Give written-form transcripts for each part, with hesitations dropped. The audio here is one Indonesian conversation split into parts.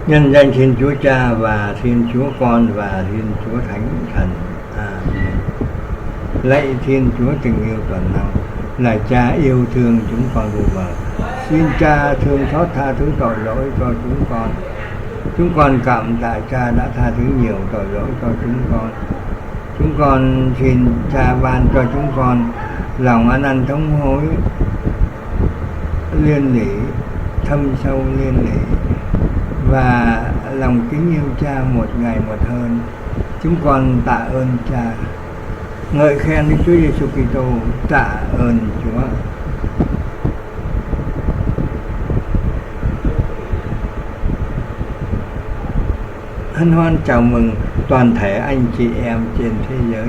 Nhân danh Thiên Chúa Cha và Thiên Chúa Con và Thiên Chúa Thánh Thần. Amen. Lạy Thiên Chúa tình yêu toàn năng, là Cha yêu thương chúng con vô bờ, xin Cha thương xót tha thứ tội lỗi cho chúng con. Chúng con cảm tạ Cha đã tha thứ nhiều tội lỗi cho chúng con. Chúng con xin Cha ban cho chúng con lòng ăn năn thống hối liên lỉ, thâm sâu liên lỉ, và lòng kính yêu Cha một ngày một hơn. Chúng con tạ ơn Cha, ngợi khen Đức Chúa Giêsu Kitô, tạ ơn Chúa. Hân hoan chào mừng toàn thể anh chị em trên thế giới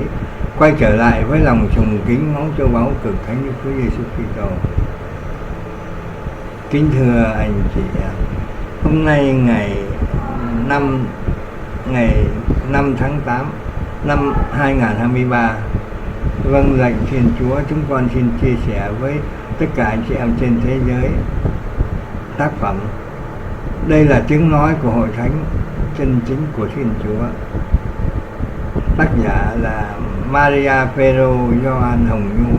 quay trở lại với lòng sùng kính máu châu báu cực thánh Đức Chúa Giêsu Kitô. Kính thưa anh chị em, hôm nay ngày 5 tháng 8 năm 2023, vâng lệnh Thiên Chúa, chúng con xin chia sẻ với tất cả anh chị em trên thế giới tác phẩm. Đây là tiếng nói của Hội Thánh chân chính của Thiên Chúa. Tác giả là Maria Pero Gioan Hồng Nhu,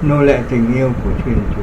nô lệ tình yêu của Thiên Chúa.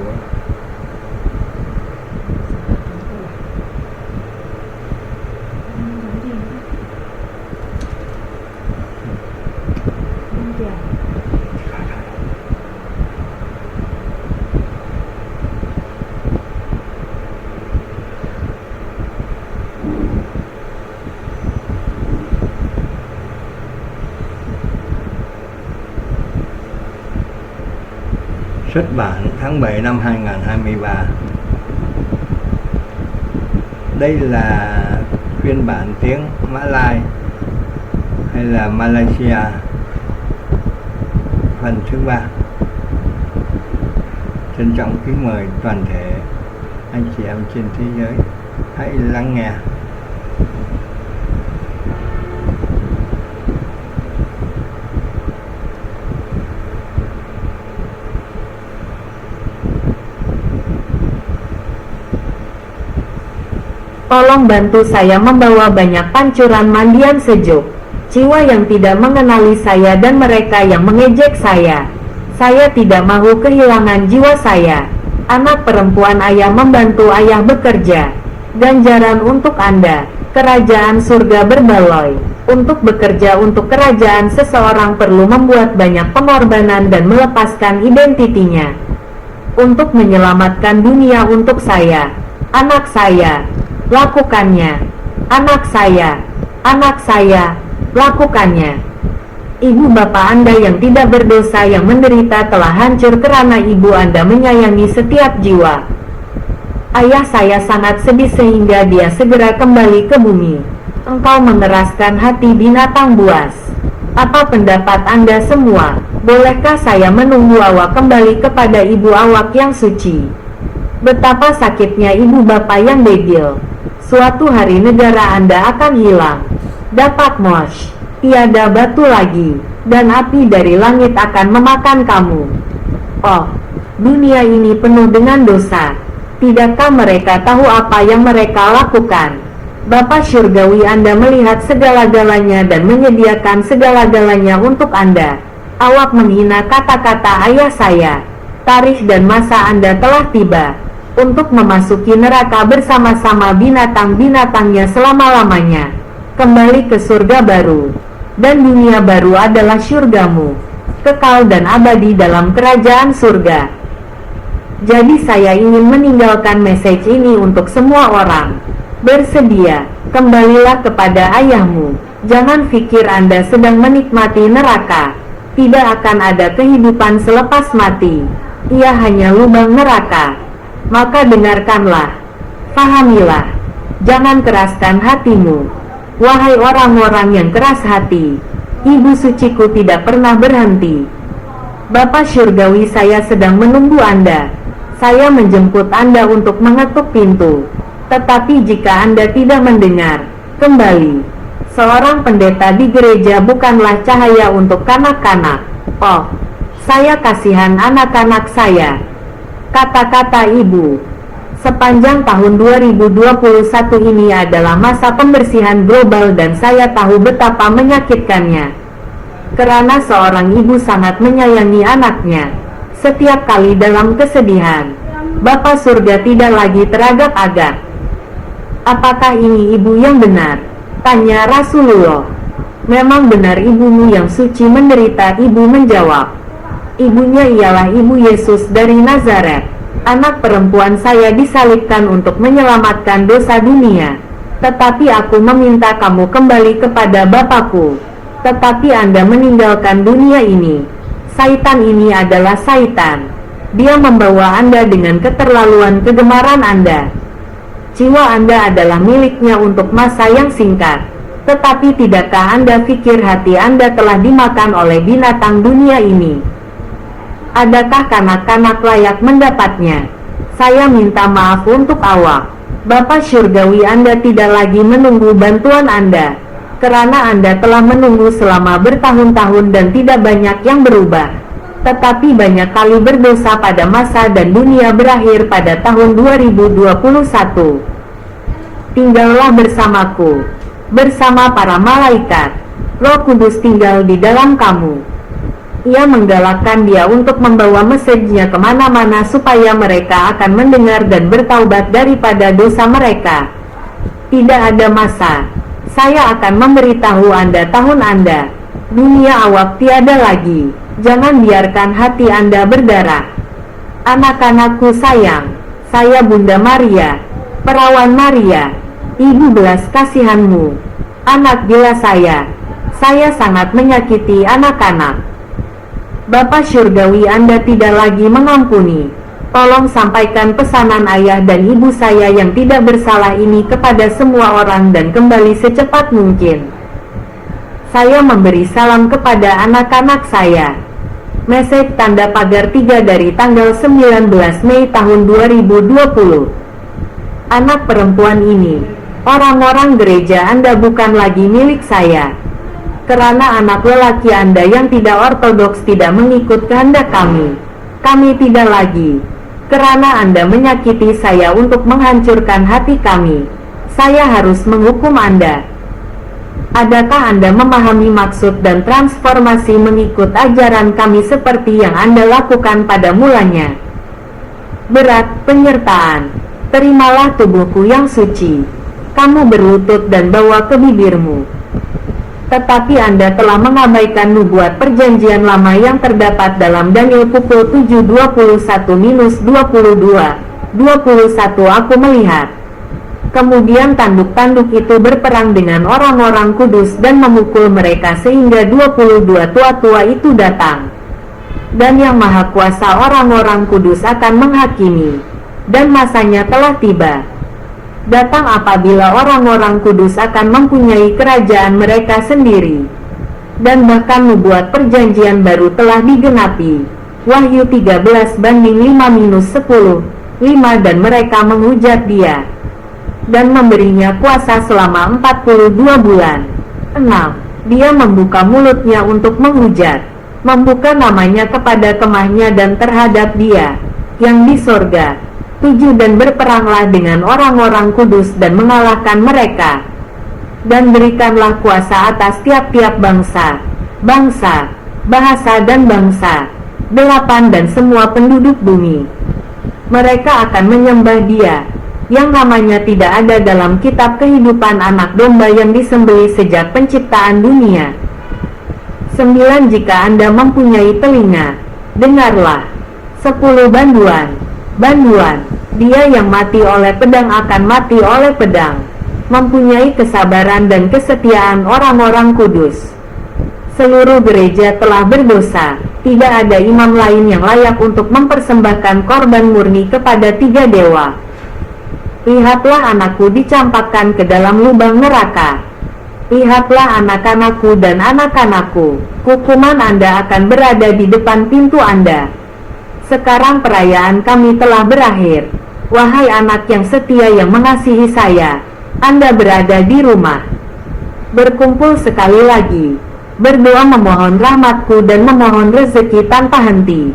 Xuất bản tháng 7 năm 2023. Đây là phiên bản tiếng Mã Lai hay là Malaysia, phần thứ 3. Trân trọng kính mời toàn thể anh chị em trên thế giới hãy lắng nghe. Tolong bantu saya membawa banyak pancuran mandian sejuk. Jiwa yang tidak mengenali saya dan mereka yang mengejek saya. Saya tidak mau kehilangan jiwa saya. Anak perempuan ayah membantu ayah bekerja. Ganjaran untuk Anda. Kerajaan surga berbaloi. Untuk bekerja untuk kerajaan, seseorang perlu membuat banyak pengorbanan dan melepaskan identitinya. Untuk menyelamatkan dunia untuk saya. Anak saya. Lakukannya. Anak saya, lakukannya. Ibu bapak Anda yang tidak berdosa yang menderita telah hancur karena ibu Anda menyayangi setiap jiwa. Ayah saya sangat sedih sehingga dia segera kembali ke bumi. Engkau mengeraskan hati binatang buas. Apa pendapat Anda semua? Bolehkah saya menunggu awak kembali kepada ibu awak yang suci? Betapa sakitnya ibu bapak yang degil. Suatu hari negara Anda akan hilang. Dapat mosh, tiada batu lagi, dan api dari langit akan memakan kamu. Oh, dunia ini penuh dengan dosa. Tidakkah mereka tahu apa yang mereka lakukan? Bapa Syurgawi Anda melihat segala-galanya dan menyediakan segala-galanya untuk Anda. Awak menghina kata-kata ayah saya. Tarikh dan masa Anda telah tiba untuk memasuki neraka bersama-sama binatang-binatangnya selama-lamanya. Kembali ke surga baru, dan dunia baru adalah surgamu, kekal dan abadi dalam kerajaan surga. Jadi saya ingin meninggalkan message ini untuk semua orang. Bersedia, kembalilah kepada ayahmu. Jangan pikir Anda sedang menikmati neraka. Tidak akan ada kehidupan selepas mati. Ia hanya lubang neraka. Maka dengarkanlah, fahamilah, jangan keraskan hatimu. Wahai orang-orang yang keras hati, Ibu suciku tidak pernah berhenti. Bapa Syurgawi, saya sedang menunggu Anda. Saya menjemput Anda untuk mengetuk pintu. Tetapi jika Anda tidak mendengar, kembali. Seorang pendeta di gereja bukanlah cahaya untuk kanak-kanak. Oh, saya kasihan anak-anak saya. Kata-kata ibu. Sepanjang tahun 2021 ini adalah masa pembersihan global dan saya tahu betapa menyakitkannya. Karena seorang ibu sangat menyayangi anaknya. Setiap kali dalam kesedihan, Bapa Surga tidak lagi teragak-agak. Apakah ini ibu yang benar? Tanya Rasulullah. Memang benar ibumu yang suci menderita. Ibu menjawab. Ibunya ialah ibu Yesus dari Nazaret. Anak perempuan saya disalibkan untuk menyelamatkan dosa dunia. Tetapi aku meminta kamu kembali kepada Bapakku. Tetapi Anda meninggalkan dunia ini. Saitan ini adalah Saitan. Dia membawa Anda dengan keterlaluan kegemaran Anda. Jiwa Anda adalah miliknya untuk masa yang singkat. Tetapi tidakkah Anda pikir hati Anda telah dimakan oleh binatang dunia ini? Adakah kanak-kanak layak mendapatnya? Saya minta maaf untuk awak. Bapa Surgawi Anda tidak lagi menunggu bantuan Anda. Karena Anda telah menunggu selama bertahun-tahun dan tidak banyak yang berubah. Tetapi banyak kali berdosa pada masa dan dunia berakhir pada tahun 2021. Tinggallah bersamaku. Bersama para malaikat. Roh Kudus tinggal di dalam kamu. Ia menggalakkan dia untuk membawa mesejnya kemana-mana supaya mereka akan mendengar dan bertaubat daripada dosa mereka. Tidak ada masa. Saya akan memberitahu Anda tahun Anda. Dunia awak tiada lagi. Jangan biarkan hati Anda berdarah. Anak-anakku sayang, saya Bunda Maria, Perawan Maria, Ibu belas kasihanmu. Anak gila saya sangat menyakiti anak-anak. Bapa Surgawi Anda tidak lagi mengampuni. Tolong sampaikan pesanan ayah dan ibu saya yang tidak bersalah ini kepada semua orang dan kembali secepat mungkin. Saya memberi salam kepada anak-anak saya. Mesej tanda pagar 3 dari tanggal 19 Mei tahun 2020. Anak perempuan ini, orang-orang gereja Anda bukan lagi milik saya. Karena anak lelaki Anda yang tidak ortodoks tidak mengikut kehendak kami. Kami tidak lagi. Karena Anda menyakiti saya untuk menghancurkan hati kami, saya harus menghukum Anda. Adakah Anda memahami maksud dan transformasi mengikut ajaran kami seperti yang Anda lakukan pada mulanya? Berat penyertaan. Terimalah tubuhku yang suci. Kamu berlutut dan bawa ke bibirmu. Tetapi Anda telah mengabaikan nubuat perjanjian lama yang terdapat dalam Daniel pukul 7:21-22. 21 Aku melihat. Kemudian tanduk-tanduk itu berperang dengan orang-orang kudus dan memukul mereka sehingga 22 tua-tua itu datang. Dan yang maha kuasa orang-orang kudus akan menghakimi. Dan masanya telah tiba. Datang apabila orang-orang kudus akan mempunyai kerajaan mereka sendiri. Dan bahkan nubuat perjanjian baru telah digenapi. Wahyu 13:5-10, 5 Dan mereka menghujat dia. Dan memberinya kuasa selama 42 bulan. 6. Dia membuka mulutnya untuk menghujat. Membuka namanya kepada kemahnya dan terhadap dia, yang di sorga. 7 Dan berperanglah dengan orang-orang kudus dan mengalahkan mereka. Dan berikanlah kuasa atas tiap-tiap bangsa, bahasa dan bangsa. 8 Dan semua penduduk bumi. Mereka akan menyembah dia, yang namanya tidak ada dalam kitab kehidupan anak domba yang disembelih sejak penciptaan dunia. 9 Jika Anda mempunyai telinga, dengarlah. 10 Banduan. Dia yang mati oleh pedang akan mati oleh pedang. Mempunyai kesabaran dan kesetiaan orang-orang kudus. Seluruh gereja telah berdosa. Tidak ada imam lain yang layak untuk mempersembahkan korban murni kepada 3 dewa. Lihatlah anakku dicampakkan ke dalam lubang neraka. Lihatlah anak-anakku dan anak-anakku. Hukuman Anda akan berada di depan pintu Anda. Sekarang perayaan kami telah berakhir. Wahai anak yang setia yang mengasihi saya, Anda berada di rumah. Berkumpul sekali lagi. Berdoa memohon rahmatku dan memohon rezeki tanpa henti.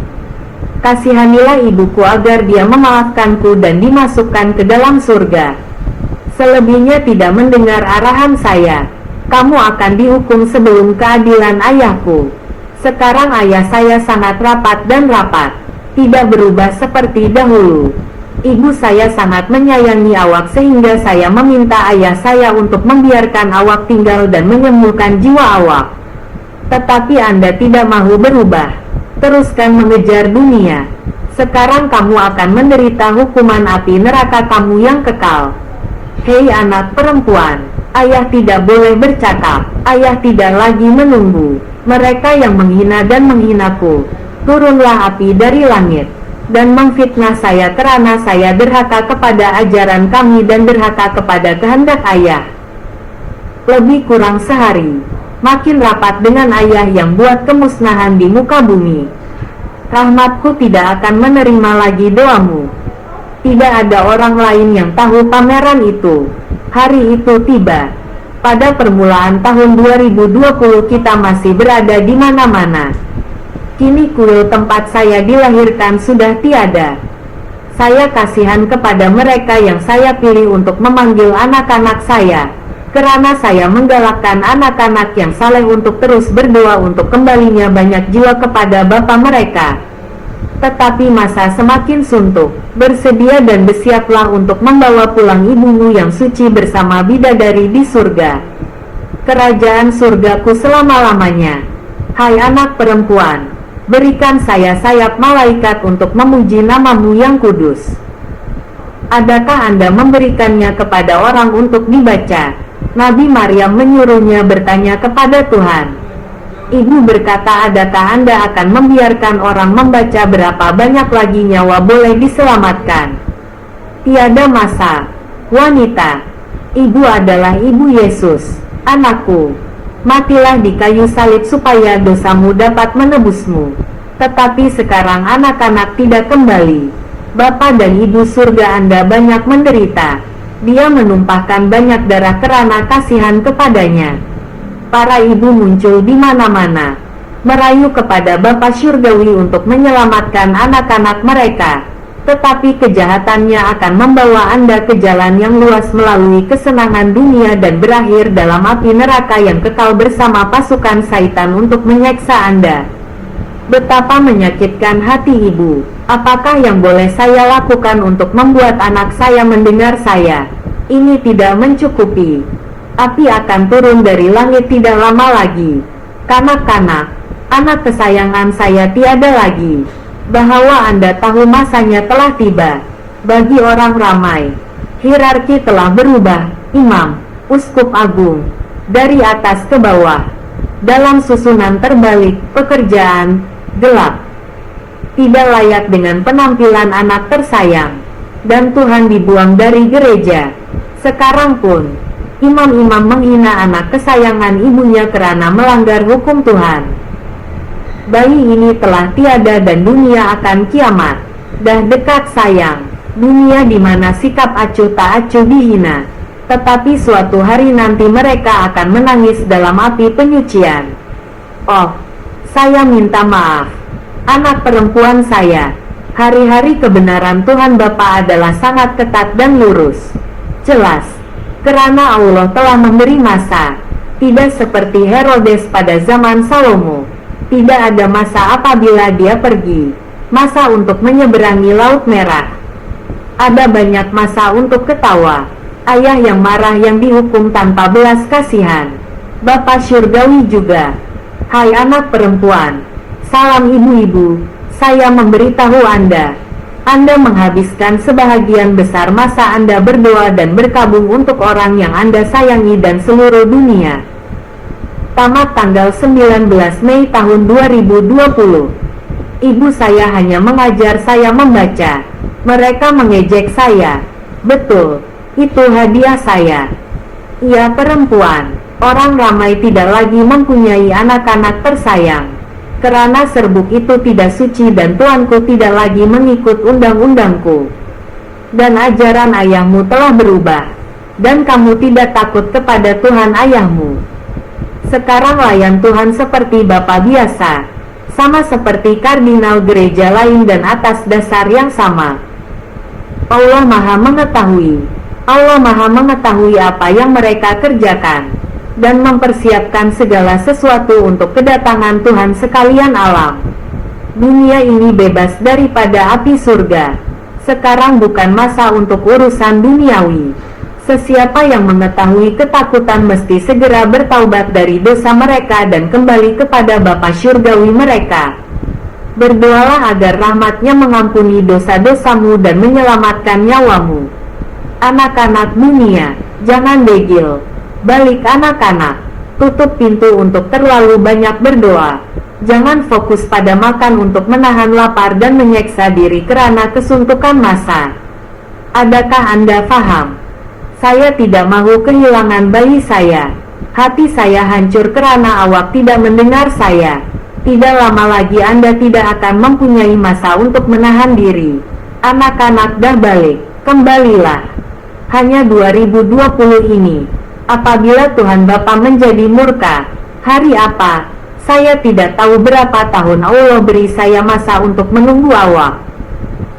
Kasihanilah ibuku agar dia memaafkanku dan dimasukkan ke dalam surga. Selebihnya tidak mendengar arahan saya. Kamu akan dihukum sebelum keadilan ayahku. Sekarang ayah saya sangat rapat dan rapat, tidak berubah seperti dahulu. Ibu saya sangat menyayangi Awak sehingga saya meminta ayah saya untuk membiarkan Awak tinggal dan menyembuhkan jiwa Awak. Tetapi Anda tidak mau berubah. Teruskan mengejar dunia. Sekarang kamu akan menderita hukuman api neraka kamu yang kekal. Hei anak perempuan, ayah tidak boleh bercakap, ayah tidak lagi menunggu. Mereka yang menghina dan menghinaku, turunlah api dari langit, dan memfitnah saya karena saya derhaka kepada ajaran kami dan derhaka kepada kehendak ayah. Lebih kurang sehari, makin rapat dengan ayah yang buat kemusnahan di muka bumi. Rahmatku tidak akan menerima lagi doamu. Tidak ada orang lain yang tahu pameran itu. Hari itu tiba. Pada permulaan tahun 2020 kita masih berada di mana-mana. Kini kuil tempat saya dilahirkan sudah tiada. Saya kasihan kepada mereka yang saya pilih untuk memanggil anak-anak saya, karena saya menggalakkan anak-anak yang saleh untuk terus berdoa untuk kembalinya banyak jiwa kepada bapa mereka. Tetapi masa semakin suntuk. Bersedia dan bersiaplah untuk membawa pulang ibumu yang suci bersama bidadari di surga. Kerajaan surgaku selama-lamanya. Hai anak perempuan, berikan saya sayap malaikat untuk memuji namamu yang kudus. Adakah Anda memberikannya kepada orang untuk dibaca? Nabi Maryam menyuruhnya bertanya kepada Tuhan. Ibu berkata, adakah Anda akan membiarkan orang membaca berapa banyak lagi nyawa boleh diselamatkan? Tiada masa. Wanita, ibu adalah ibu Yesus, anakku. Matilah di kayu salib supaya dosamu dapat menebusmu. Tetapi sekarang anak-anak tidak kembali. Bapa dan ibu surga Anda banyak menderita. Dia menumpahkan banyak darah karena kasihan kepadanya. Para ibu muncul di mana-mana, merayu kepada Bapa Surgawi untuk menyelamatkan anak-anak mereka. Tetapi kejahatannya akan membawa Anda ke jalan yang luas melalui kesenangan dunia dan berakhir dalam api neraka yang kekal bersama pasukan Saitan untuk menyiksa Anda. Betapa menyakitkan hati ibu. Apakah yang boleh saya lakukan untuk membuat anak saya mendengar saya? Ini tidak mencukupi. Api akan turun dari langit tidak lama lagi. Kanak-kanak, anak kesayangan saya tiada lagi. Bahwa Anda tahu masanya telah tiba. Bagi orang ramai, hierarki telah berubah. Imam, uskup agung, dari atas ke bawah, dalam susunan terbalik, pekerjaan gelap, tidak layak dengan penampilan anak tersayang, dan Tuhan dibuang dari gereja. Sekarang pun imam-imam menghina anak kesayangan ibunya karena melanggar hukum Tuhan. Bayi ini telah tiada dan dunia akan kiamat. Dah dekat sayang, dunia di mana sikap acuh tak acuh dihina. Tetapi suatu hari nanti mereka akan menangis dalam api penyucian. Oh, saya minta maaf, anak perempuan saya. Hari-hari kebenaran Tuhan Bapa adalah sangat ketat dan lurus. Jelas. Karena Allah telah memberi masa, tidak seperti Herodes pada zaman Salomo. Tidak ada masa apabila dia pergi, masa untuk menyeberangi Laut Merah. Ada banyak masa untuk ketawa, ayah yang marah yang dihukum tanpa belas kasihan. Bapa Surgawi juga. Hai anak perempuan, salam ibu-ibu, saya memberitahu Anda menghabiskan sebahagian besar masa Anda berdoa dan berkabung untuk orang yang Anda sayangi dan seluruh dunia. Tamat tanggal 19 Mei tahun 2020. Ibu saya hanya mengajar saya membaca. Mereka mengejek saya. Betul, itu hadiah saya. Ia perempuan. Orang ramai tidak lagi mempunyai anak-anak tersayang. Karena serbuk itu tidak suci dan tuanku tidak lagi mengikut undang-undangku. Dan ajaran ayahmu telah berubah. Dan kamu tidak takut kepada Tuhan ayahmu. Sekarang layan Tuhan seperti bapa biasa. sama seperti kardinal gereja lain dan atas dasar yang sama. Allah Maha Mengetahui. Allah Maha Mengetahui apa yang mereka kerjakan, dan mempersiapkan segala sesuatu untuk kedatangan Tuhan sekalian alam. Dunia ini bebas daripada api surga. Sekarang bukan masa untuk urusan duniawi. Sesiapa yang mengetahui ketakutan mesti segera bertaubat dari dosa mereka dan kembali kepada Bapa Syurgawi mereka. Berdoalah agar rahmat-Nya mengampuni dosa-dosamu dan menyelamatkan nyawamu. Anak-anak dunia, jangan degil. Balik anak-anak, tutup pintu untuk terlalu banyak berdoa. Jangan fokus pada makan untuk menahan lapar dan menyiksa diri karena kesuntukan massa. Adakah Anda paham? Saya tidak mau kehilangan bayi saya. Hati saya hancur karena awak tidak mendengar saya. Tidak lama lagi Anda tidak akan mempunyai masa untuk menahan diri. Anak-anak dah balik, kembalilah. Hanya 2020 ini. Apabila Tuhan Bapa menjadi murka, hari apa? Saya tidak tahu berapa tahun Allah beri saya masa untuk menunggu awak.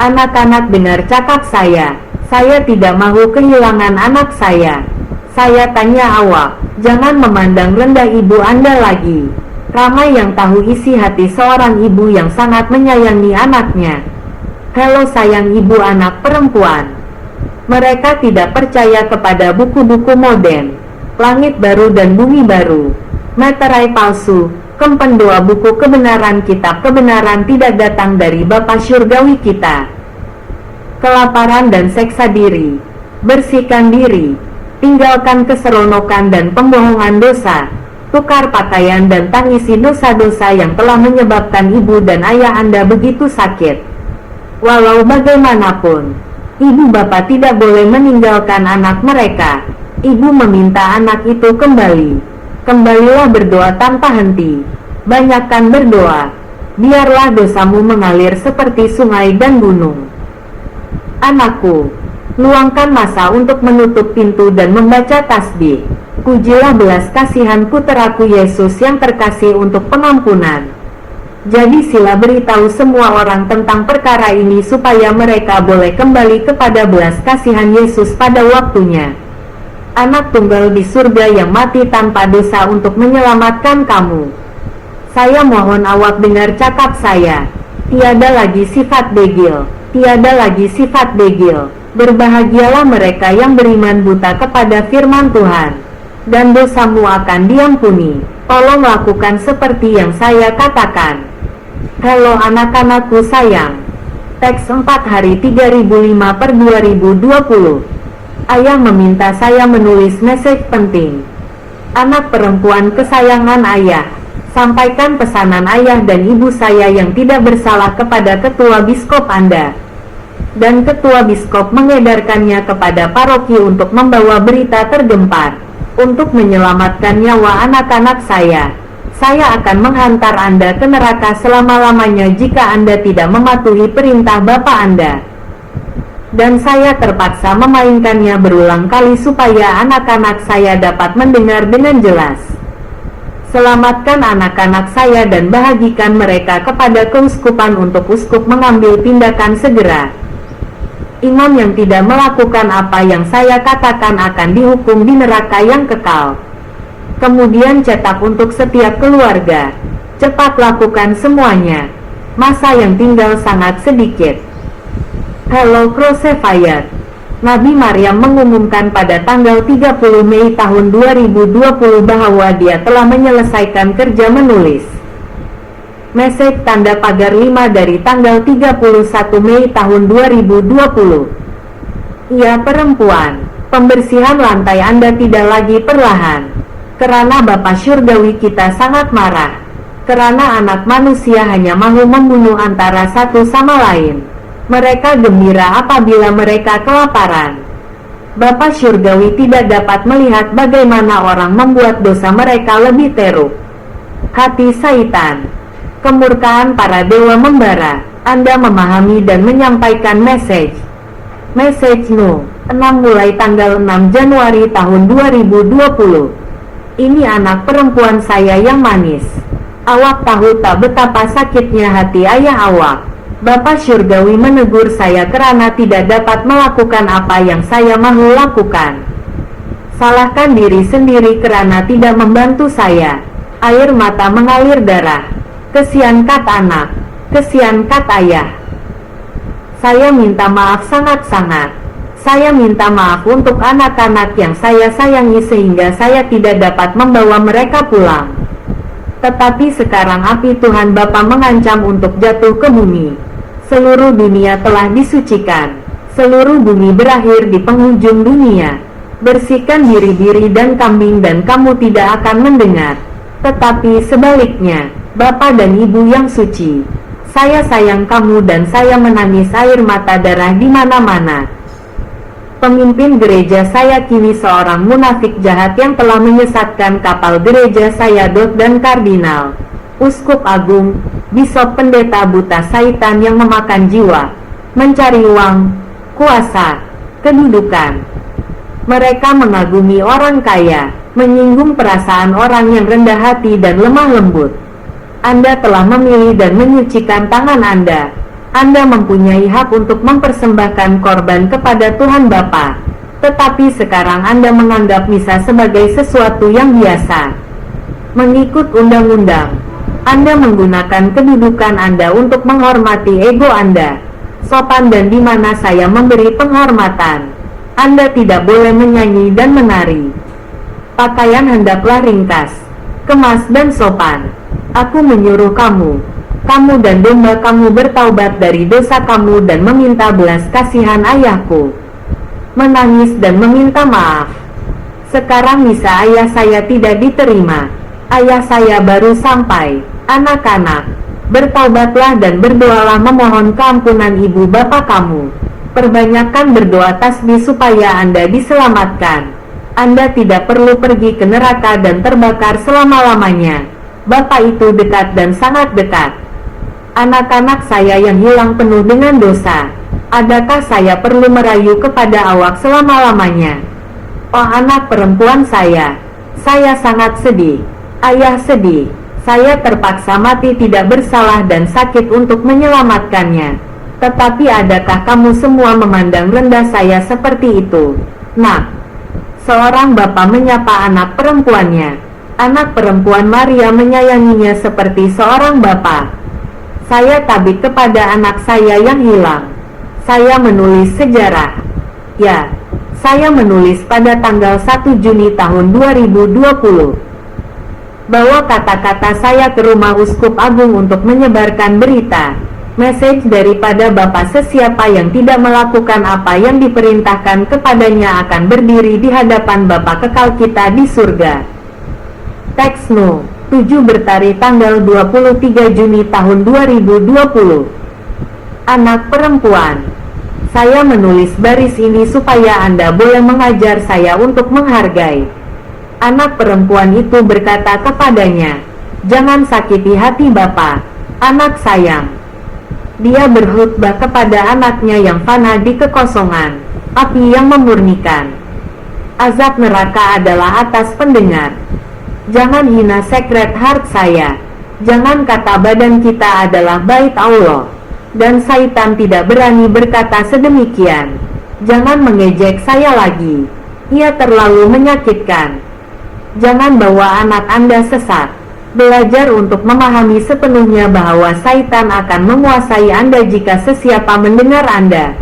Anak-anak dengar cakap saya tidak mau kehilangan anak saya. Saya tanya awak, jangan memandang rendah ibu Anda lagi. Ramai yang tahu isi hati seorang ibu yang sangat menyayangi anaknya. Halo sayang ibu anak perempuan. Mereka tidak percaya kepada buku-buku modern, langit baru dan bumi baru, materai palsu, kempendoa buku kebenaran kitab kebenaran tidak datang dari Bapa Syurgawi kita. Kelaparan dan seksa diri, bersihkan diri, tinggalkan keseronokan dan pembohongan dosa, tukar pakaian dan tangisi dosa-dosa yang telah menyebabkan ibu dan ayah Anda begitu sakit. Walau bagaimanapun, ibu bapak tidak boleh meninggalkan anak mereka. Ibu meminta anak itu kembali. Kembalilah berdoa tanpa henti. Banyakkan berdoa. Biarlah dosamu mengalir seperti sungai dan gunung. Anakku, luangkan masa untuk menutup pintu dan membaca tasbih. Pujilah belas kasihan puteraku Yesus yang terkasih untuk pengampunan. Jadi sila beritahu semua orang tentang perkara ini supaya mereka boleh kembali kepada belas kasihan Yesus pada waktunya. Anak tunggal di surga yang mati tanpa dosa untuk menyelamatkan kamu. Saya mohon awak dengar cakap saya. Tiada lagi sifat degil. Tiada lagi sifat degil. Berbahagialah mereka yang beriman buta kepada firman Tuhan, dan dosamu akan diampuni. Tolong lakukan seperti yang saya katakan. Halo anak-anakku sayang. Teks 4 hari 3005/2020. Ayah meminta saya menulis message penting. Anak perempuan kesayangan ayah, sampaikan pesanan ayah dan ibu saya yang tidak bersalah kepada ketua biskop Anda. Dan ketua biskop mengedarkannya kepada paroki untuk membawa berita tergempar. Untuk menyelamatkan nyawa anak-anak saya akan menghantar Anda ke neraka selama-lamanya jika Anda tidak mematuhi perintah Bapa Anda. Dan saya terpaksa memainkannya berulang kali supaya anak-anak saya dapat mendengar dengan jelas. Selamatkan anak-anak saya dan bahagikan mereka kepada keuskupan untuk uskup mengambil tindakan segera. Imam yang tidak melakukan apa yang saya katakan akan dihukum di neraka yang kekal. Kemudian cetak untuk setiap keluarga. Cepat lakukan semuanya. Masa yang tinggal sangat sedikit. Hello Crucified. Nabi Maryam mengumumkan pada tanggal 30 Mei tahun 2020 bahwa dia telah menyelesaikan kerja menulis. Message tanda pagar 5 dari tanggal 31 Mei tahun 2020. Ya perempuan, pembersihan lantai Anda tidak lagi perlahan. Karena Bapa Syurgawi kita sangat marah. Karena anak manusia hanya mau membunuh antara satu sama lain. Mereka gembira apabila mereka kelaparan. Bapa Syurgawi tidak dapat melihat bagaimana orang membuat dosa mereka lebih teruk. Hati Saitan. Kemurkaan para dewa membara. Anda memahami dan menyampaikan message. Message No. 6 mulai tanggal 6 Januari tahun 2020. Ini anak perempuan saya yang manis. Awak tahu tak betapa sakitnya hati ayah awak. Bapa Syurgawi menegur saya karena tidak dapat melakukan apa yang saya mau lakukan. Salahkan diri sendiri karena tidak membantu saya. Air mata mengalir darah. Kesian kat anak, kesian kat ayah. Saya minta maaf sangat-sangat. Saya minta maaf untuk anak-anak yang saya sayangi sehingga saya tidak dapat membawa mereka pulang. Tetapi sekarang api Tuhan Bapa mengancam untuk jatuh ke bumi. Seluruh dunia telah disucikan. Seluruh bumi berakhir di penghujung dunia. Bersihkan diri-diri dan kambing dan kamu tidak akan mendengar. Tetapi sebaliknya, Bapa dan Ibu yang suci, saya sayang kamu dan saya menangis air mata darah di mana-mana. Pemimpin gereja saya kini seorang munafik jahat yang telah menyesatkan kapal gereja saya dan kardinal, uskup agung, bisop pendeta buta syaitan yang memakan jiwa, mencari uang, kuasa, kedudukan. Mereka mengagumi orang kaya, menyinggung perasaan orang yang rendah hati dan lemah lembut. Anda telah memilih dan menyucikan tangan Anda. Anda mempunyai hak untuk mempersembahkan korban kepada Tuhan Bapa. Tetapi sekarang Anda menganggap misa sebagai sesuatu yang biasa. Mengikut undang-undang, Anda menggunakan kedudukan Anda untuk menghormati ego Anda. Sopan dan di mana saya memberi penghormatan, Anda tidak boleh menyanyi dan menari. Pakaian hendaklah ringkas, kemas dan sopan. Aku menyuruh kamu dan domba kamu bertaubat dari dosa kamu dan meminta belas kasihan ayahku. Menangis dan meminta maaf. Sekarang misa ayah saya tidak diterima. Ayah saya baru sampai. Anak-anak, bertaubatlah dan berdoalah memohon keampunan ibu bapa kamu. Perbanyakkan berdoa tasbih supaya Anda diselamatkan. Anda tidak perlu pergi ke neraka dan terbakar selama-lamanya. Bapa itu dekat dan sangat dekat. Anak-anak saya yang hilang penuh dengan dosa. Adakah saya perlu merayu kepada awak selama-lamanya? Oh anak perempuan saya sangat sedih. Ayah sedih. Saya terpaksa mati tidak bersalah dan sakit untuk menyelamatkannya. Tetapi adakah kamu semua memandang rendah saya seperti itu? Nak, seorang bapak menyapa anak perempuannya. Anak perempuan Maria menyayanginya seperti seorang bapak. Saya tabik kepada anak saya yang hilang. Saya menulis sejarah. Ya, saya menulis pada tanggal 1 Juni tahun 2020. Bawa kata-kata saya ke rumah uskup agung untuk menyebarkan berita. Message daripada Bapak, sesiapa yang tidak melakukan apa yang diperintahkan kepadanya akan berdiri di hadapan Bapa kekal kita di surga. Teks No. 7 Bertari tanggal 23 Juni tahun 2020. Anak perempuan, saya menulis baris ini supaya Anda boleh mengajar saya untuk menghargai. Anak perempuan itu berkata kepadanya, jangan sakiti hati Bapak, anak sayang. Dia berkhutbah kepada anaknya yang fana di kekosongan, api yang memurnikan. Azab neraka adalah atas pendengar. Jangan hina secret heart saya. Jangan kata badan kita adalah bait Allah. Dan Saitan tidak berani berkata sedemikian. Jangan mengejek saya lagi. Ia terlalu menyakitkan. Jangan bawa anak Anda sesat. Belajar untuk memahami sepenuhnya bahwa Saitan akan menguasai Anda jika sesiapa mendengar Anda.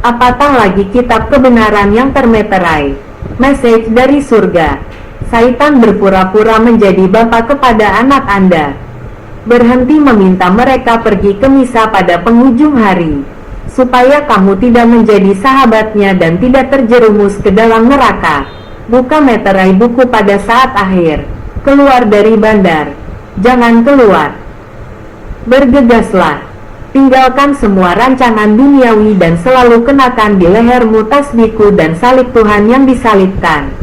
Apatah lagi kitab kebenaran yang termeterai. Message dari surga. Saitan berpura-pura menjadi bapa kepada anak Anda. Berhenti meminta mereka pergi ke misa pada penghujung hari, supaya kamu tidak menjadi sahabatnya dan tidak terjerumus ke dalam neraka. Buka meterai buku pada saat akhir. Keluar dari bandar. Jangan keluar. Bergegaslah. Tinggalkan semua rancangan duniawi dan selalu kenakan di lehermu tasbihku dan salib Tuhan yang disalibkan,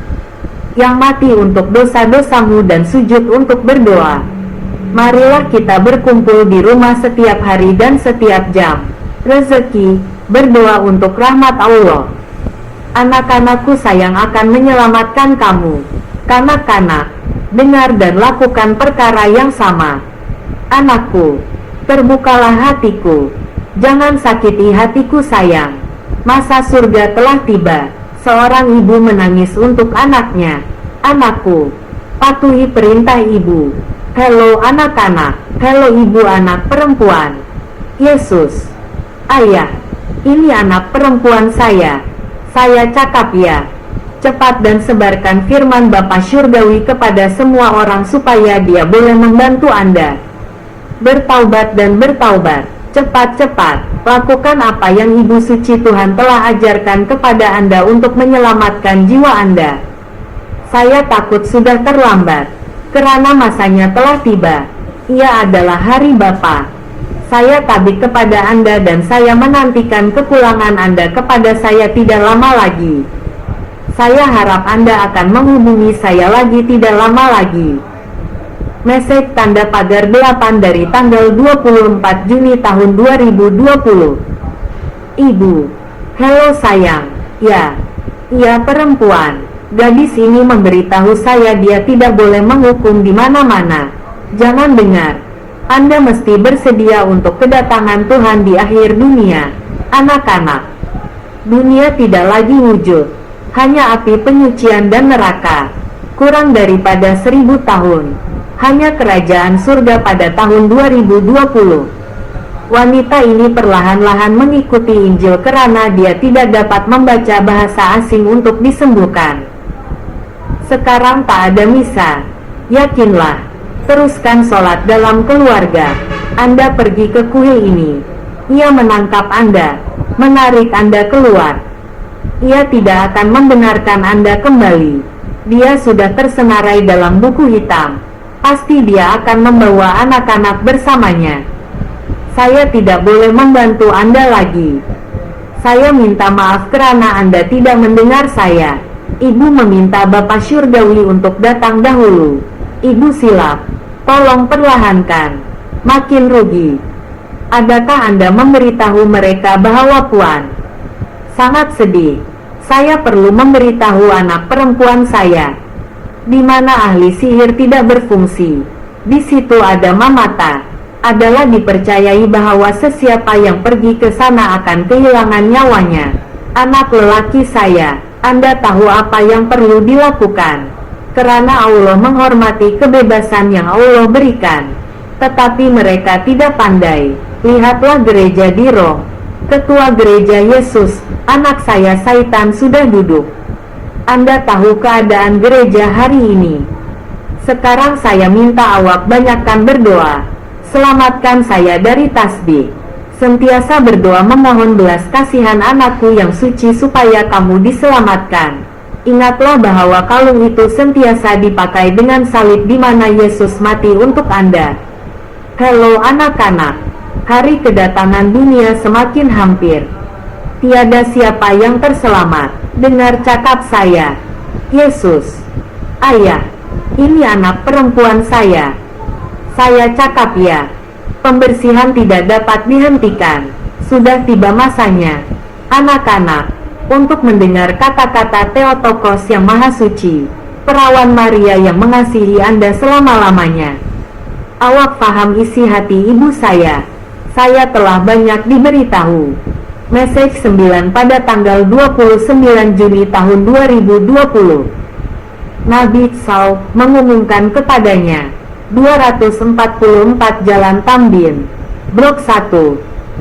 yang mati untuk dosa-dosamu dan sujud untuk berdoa. Marilah kita berkumpul di rumah setiap hari dan setiap jam. Rezeki, berdoa untuk rahmat Allah. Anak-anakku sayang akan menyelamatkan kamu. Kanak-kanak, dengar dan lakukan perkara yang sama. Anakku, terbukalah hatiku. Jangan sakiti hatiku sayang. Masa surga telah tiba. Seorang ibu menangis untuk anaknya. Anakku, patuhi perintah ibu. Hello anak-anak. Hello ibu anak perempuan. Yesus. Ayah, ini anak perempuan saya. Saya cakap ya. Cepat dan sebarkan firman Bapa Syurgawi kepada semua orang supaya dia boleh membantu Anda. Bertaubat dan bertaubat. Cepat-cepat, lakukan apa yang Ibu Suci Tuhan telah ajarkan kepada Anda untuk menyelamatkan jiwa Anda. Saya takut sudah terlambat, karena masanya telah tiba. Ia adalah hari Bapa. Saya tabik kepada Anda dan saya menantikan kepulangan Anda kepada saya tidak lama lagi. Saya harap Anda akan menghubungi saya lagi tidak lama lagi. Mesej tanda pagar 8 dari tanggal 24 Juni tahun 2020. Ibu. Halo sayang. Ya. Ia perempuan. Gadis ini memberitahu saya dia tidak boleh menghukum di mana-mana. Jangan dengar. Anda mesti bersedia untuk kedatangan Tuhan di akhir dunia. Anak-anak. Dunia tidak lagi wujud. Hanya api penyucian dan neraka. Kurang daripada 1000 tahun. Hanya kerajaan surga pada tahun 2020. Wanita ini perlahan-lahan mengikuti Injil karena dia tidak dapat membaca bahasa asing untuk disembuhkan. Sekarang tak ada misa. Yakinlah. Teruskan sholat dalam keluarga. Anda pergi ke kuil ini. Ia menangkap Anda, menarik Anda keluar. Ia tidak akan membenarkan Anda kembali. Dia sudah tersenarai dalam buku hitam. Pasti dia akan membawa anak-anak bersamanya. Saya tidak boleh membantu Anda lagi. Saya minta maaf karena Anda tidak mendengar saya. Ibu meminta Bapa Syurgawi untuk datang dahulu. Ibu silap. Tolong perlahankan. Makin rugi. Adakah Anda memberitahu mereka bahwa Puan sangat sedih? Saya perlu memberitahu anak perempuan saya. Di mana ahli sihir tidak berfungsi. Di situ ada Mamata. Adalah dipercayai bahwa sesiapa yang pergi ke sana akan kehilangan nyawanya. Anak lelaki saya, Anda tahu apa yang perlu dilakukan. Karena Allah menghormati kebebasan yang Allah berikan. Tetapi mereka tidak pandai. Lihatlah gereja di Rome. Ketua gereja Yesus, anak saya Saitan sudah duduk. Anda tahu keadaan gereja hari ini. Sekarang saya minta awak banyakkan berdoa. Selamatkan saya dari tasbih. Sentiasa berdoa memohon belas kasihan anakku yang suci supaya kamu diselamatkan. Ingatlah bahwa kalung itu sentiasa dipakai dengan salib di mana Yesus mati untuk Anda. Halo anak-anak. Hari kedatangan dunia semakin hampir. Tiada siapa yang terselamat. Dengar cakap saya. Yesus. Ayah. Ini anak perempuan saya. Saya cakap ya. Pembersihan tidak dapat dihentikan. Sudah tiba masanya. Anak-anak. Untuk mendengar kata-kata Theotokos yang maha suci. Perawan Maria yang mengasihi Anda selama-lamanya. Awak paham isi hati ibu saya. Saya telah banyak diberitahu. Mesej 9 pada tanggal 29 Juni tahun 2020. Nabi Saul mengumumkan kepadanya. 244 Jalan Tambin, Blok 1,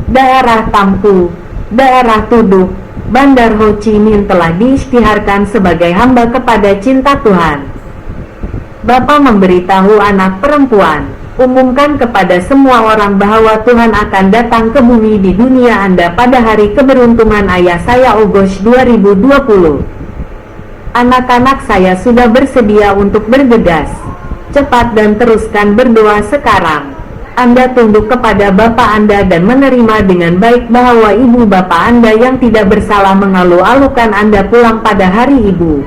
Daerah Tampu, Daerah Tuduk, Bandar Ho Chi Minh telah diisytiharkan sebagai hamba kepada cinta Tuhan. Bapa memberitahu anak perempuan. Umumkan kepada semua orang bahwa Tuhan akan datang ke bumi di dunia Anda pada hari keberuntungan ayah saya August 2020. Anak-anak saya sudah bersedia untuk bergegas. Cepat dan teruskan berdoa sekarang. Anda tunduk kepada Bapa Anda dan menerima dengan baik bahwa ibu Bapa Anda yang tidak bersalah mengalu-alukan Anda pulang pada hari ibu.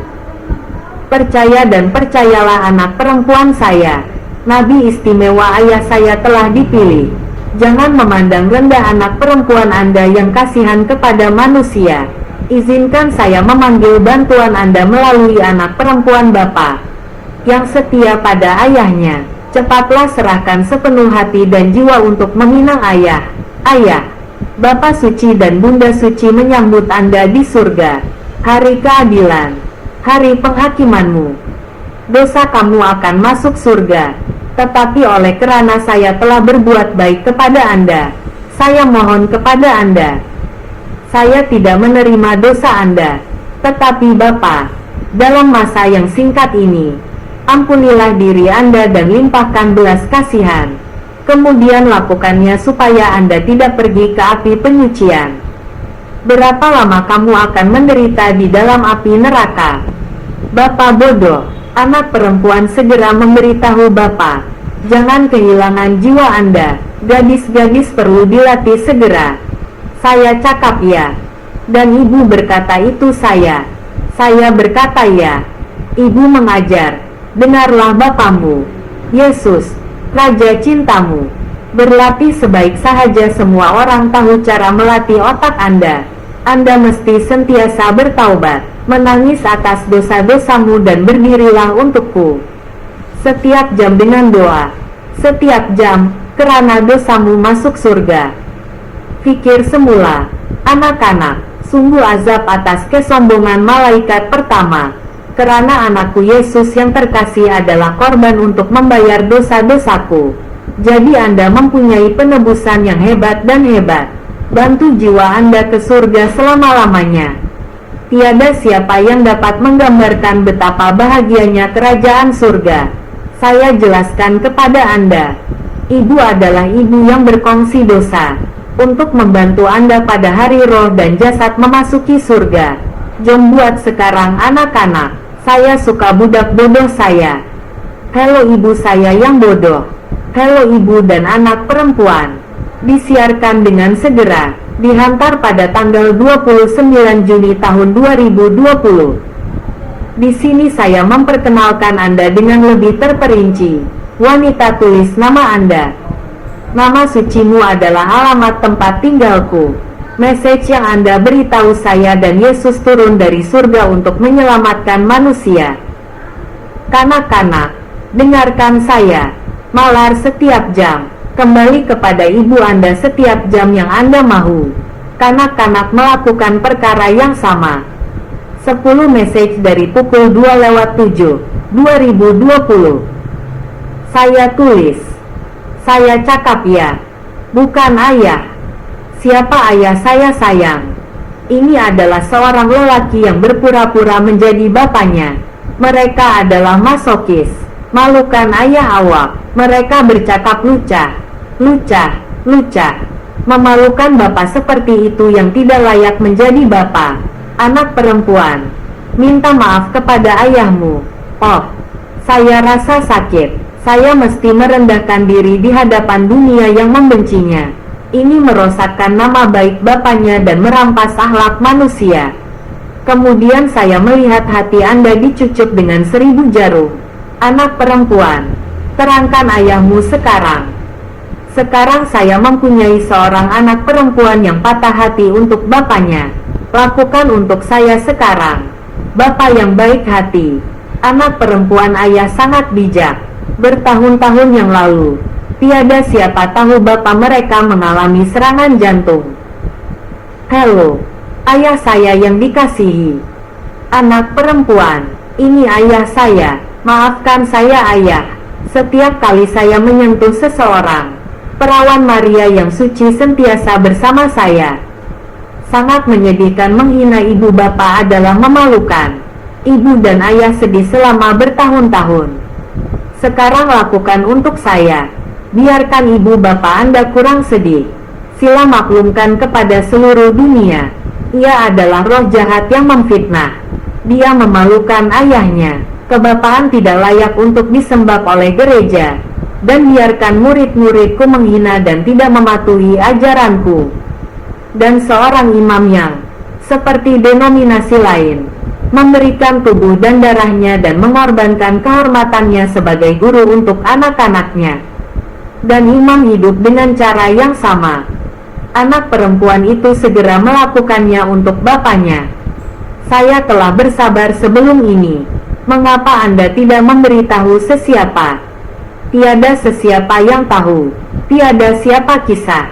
Percaya dan percayalah anak perempuan saya. Nabi istimewa ayah saya telah dipilih. Jangan memandang rendah anak perempuan Anda yang kasihan kepada manusia. Izinkan saya memanggil bantuan Anda melalui anak perempuan Bapa. yang setia pada ayahnya. Cepatlah serahkan sepenuh hati dan jiwa untuk meminang ayah. Ayah, Bapa suci dan Bunda suci menyambut Anda di surga. Hari keadilan, hari penghakimanmu. Dosa kamu akan masuk surga. Tetapi oleh kerana saya telah berbuat baik kepada Anda, saya mohon kepada Anda. Saya tidak menerima dosa Anda. Tetapi Bapa, dalam masa yang singkat ini, ampunilah diri Anda dan limpahkan belas kasihan. Kemudian lakukannya supaya Anda tidak pergi ke api penyucian. Berapa lama kamu akan menderita di dalam api neraka? Bapa bodoh, anak perempuan segera memberitahu Bapa, jangan kehilangan jiwa Anda. Gadis-gadis perlu dilatih segera. Saya cakap ya. Dan ibu berkata itu saya. Saya berkata ya. Ibu mengajar. Dengarlah Bapamu, Yesus, Raja cintamu. Berlatih sebaik sahaja semua orang tahu cara melatih otak Anda. Anda mesti sentiasa bertaubat, menangis atas dosa-dosamu dan berdirilah untukku. Setiap jam dengan doa. Setiap jam, kerana dosamu masuk surga. Fikir semula, anak-anak, sungguh azab atas kesombongan malaikat pertama. Kerana anakku Yesus yang terkasih adalah korban untuk membayar dosa-dosaku. Jadi Anda mempunyai penebusan yang hebat dan hebat. Bantu jiwa Anda ke surga selama-lamanya. Tiada siapa yang dapat menggambarkan betapa bahagianya kerajaan surga. Saya jelaskan kepada Anda. Ibu adalah ibu yang berkongsi dosa, untuk membantu Anda pada hari roh dan jasad memasuki surga. Jom buat sekarang anak-anak. Saya suka budak bodoh saya. Hello ibu saya yang bodoh. Hello ibu dan anak perempuan. Disiarkan dengan segera. Dihantar pada tanggal 29 Juni tahun 2020. Di sini saya memperkenalkan Anda dengan lebih terperinci. Wanita, tulis nama Anda. Nama sucimu adalah alamat tempat tinggalku. Message yang Anda beritahu saya dan Yesus turun dari surga untuk menyelamatkan manusia. Kanak-kanak, dengarkan saya. Malar setiap jam. Kembali kepada ibu Anda setiap jam yang Anda mahu. Kanak-kanak melakukan perkara yang sama. 10 message dari pukul 2:07, 2020. Saya tulis. Saya cakap ya. Bukan ayah. Siapa ayah saya sayang? Ini adalah seorang lelaki yang berpura-pura menjadi bapaknya. Mereka adalah masokis. Malukan ayah awak. Mereka bercakap lucah. Lucah, lucah. Memalukan bapak seperti itu yang tidak layak menjadi bapak. Anak perempuan, minta maaf kepada ayahmu. Oh, saya rasa sakit. Saya mesti merendahkan diri di hadapan dunia yang membencinya. Ini merosakkan nama baik bapaknya dan merampas akhlak manusia. Kemudian saya melihat hati Anda dicucuk dengan 1000 jarum. Anak perempuan, terangkan ayahmu sekarang. Sekarang saya mempunyai seorang anak perempuan yang patah hati untuk bapaknya. Lakukan untuk saya sekarang. Bapak yang baik hati. Anak perempuan ayah sangat bijak. Bertahun-tahun yang lalu, tiada siapa tahu bapak mereka mengalami serangan jantung. Halo, ayah saya yang dikasihi. Anak perempuan, ini ayah saya. Maafkan saya ayah. Setiap kali saya menyentuh seseorang, perawan Maria yang suci sentiasa bersama saya. Sangat menyedihkan menghina ibu bapak adalah memalukan. Ibu dan ayah sedih selama bertahun-tahun. Sekarang lakukan untuk saya. Biarkan ibu bapak Anda kurang sedih. Sila maklumkan kepada seluruh dunia. Ia adalah roh jahat yang memfitnah. Dia memalukan ayahnya. Kebapaan tidak layak untuk disembah oleh gereja. Dan biarkan murid-muridku menghina dan tidak mematuhi ajaranku. Dan seorang imam yang, seperti denominasi lain, memberikan tubuh dan darahnya dan mengorbankan kehormatannya sebagai guru untuk anak-anaknya. Dan imam hidup dengan cara yang sama. Anak perempuan itu segera melakukannya untuk bapaknya. Saya telah bersabar sebelum ini. Mengapa Anda tidak memberitahu sesiapa? Tiada sesiapa yang tahu. Tiada siapa kisah.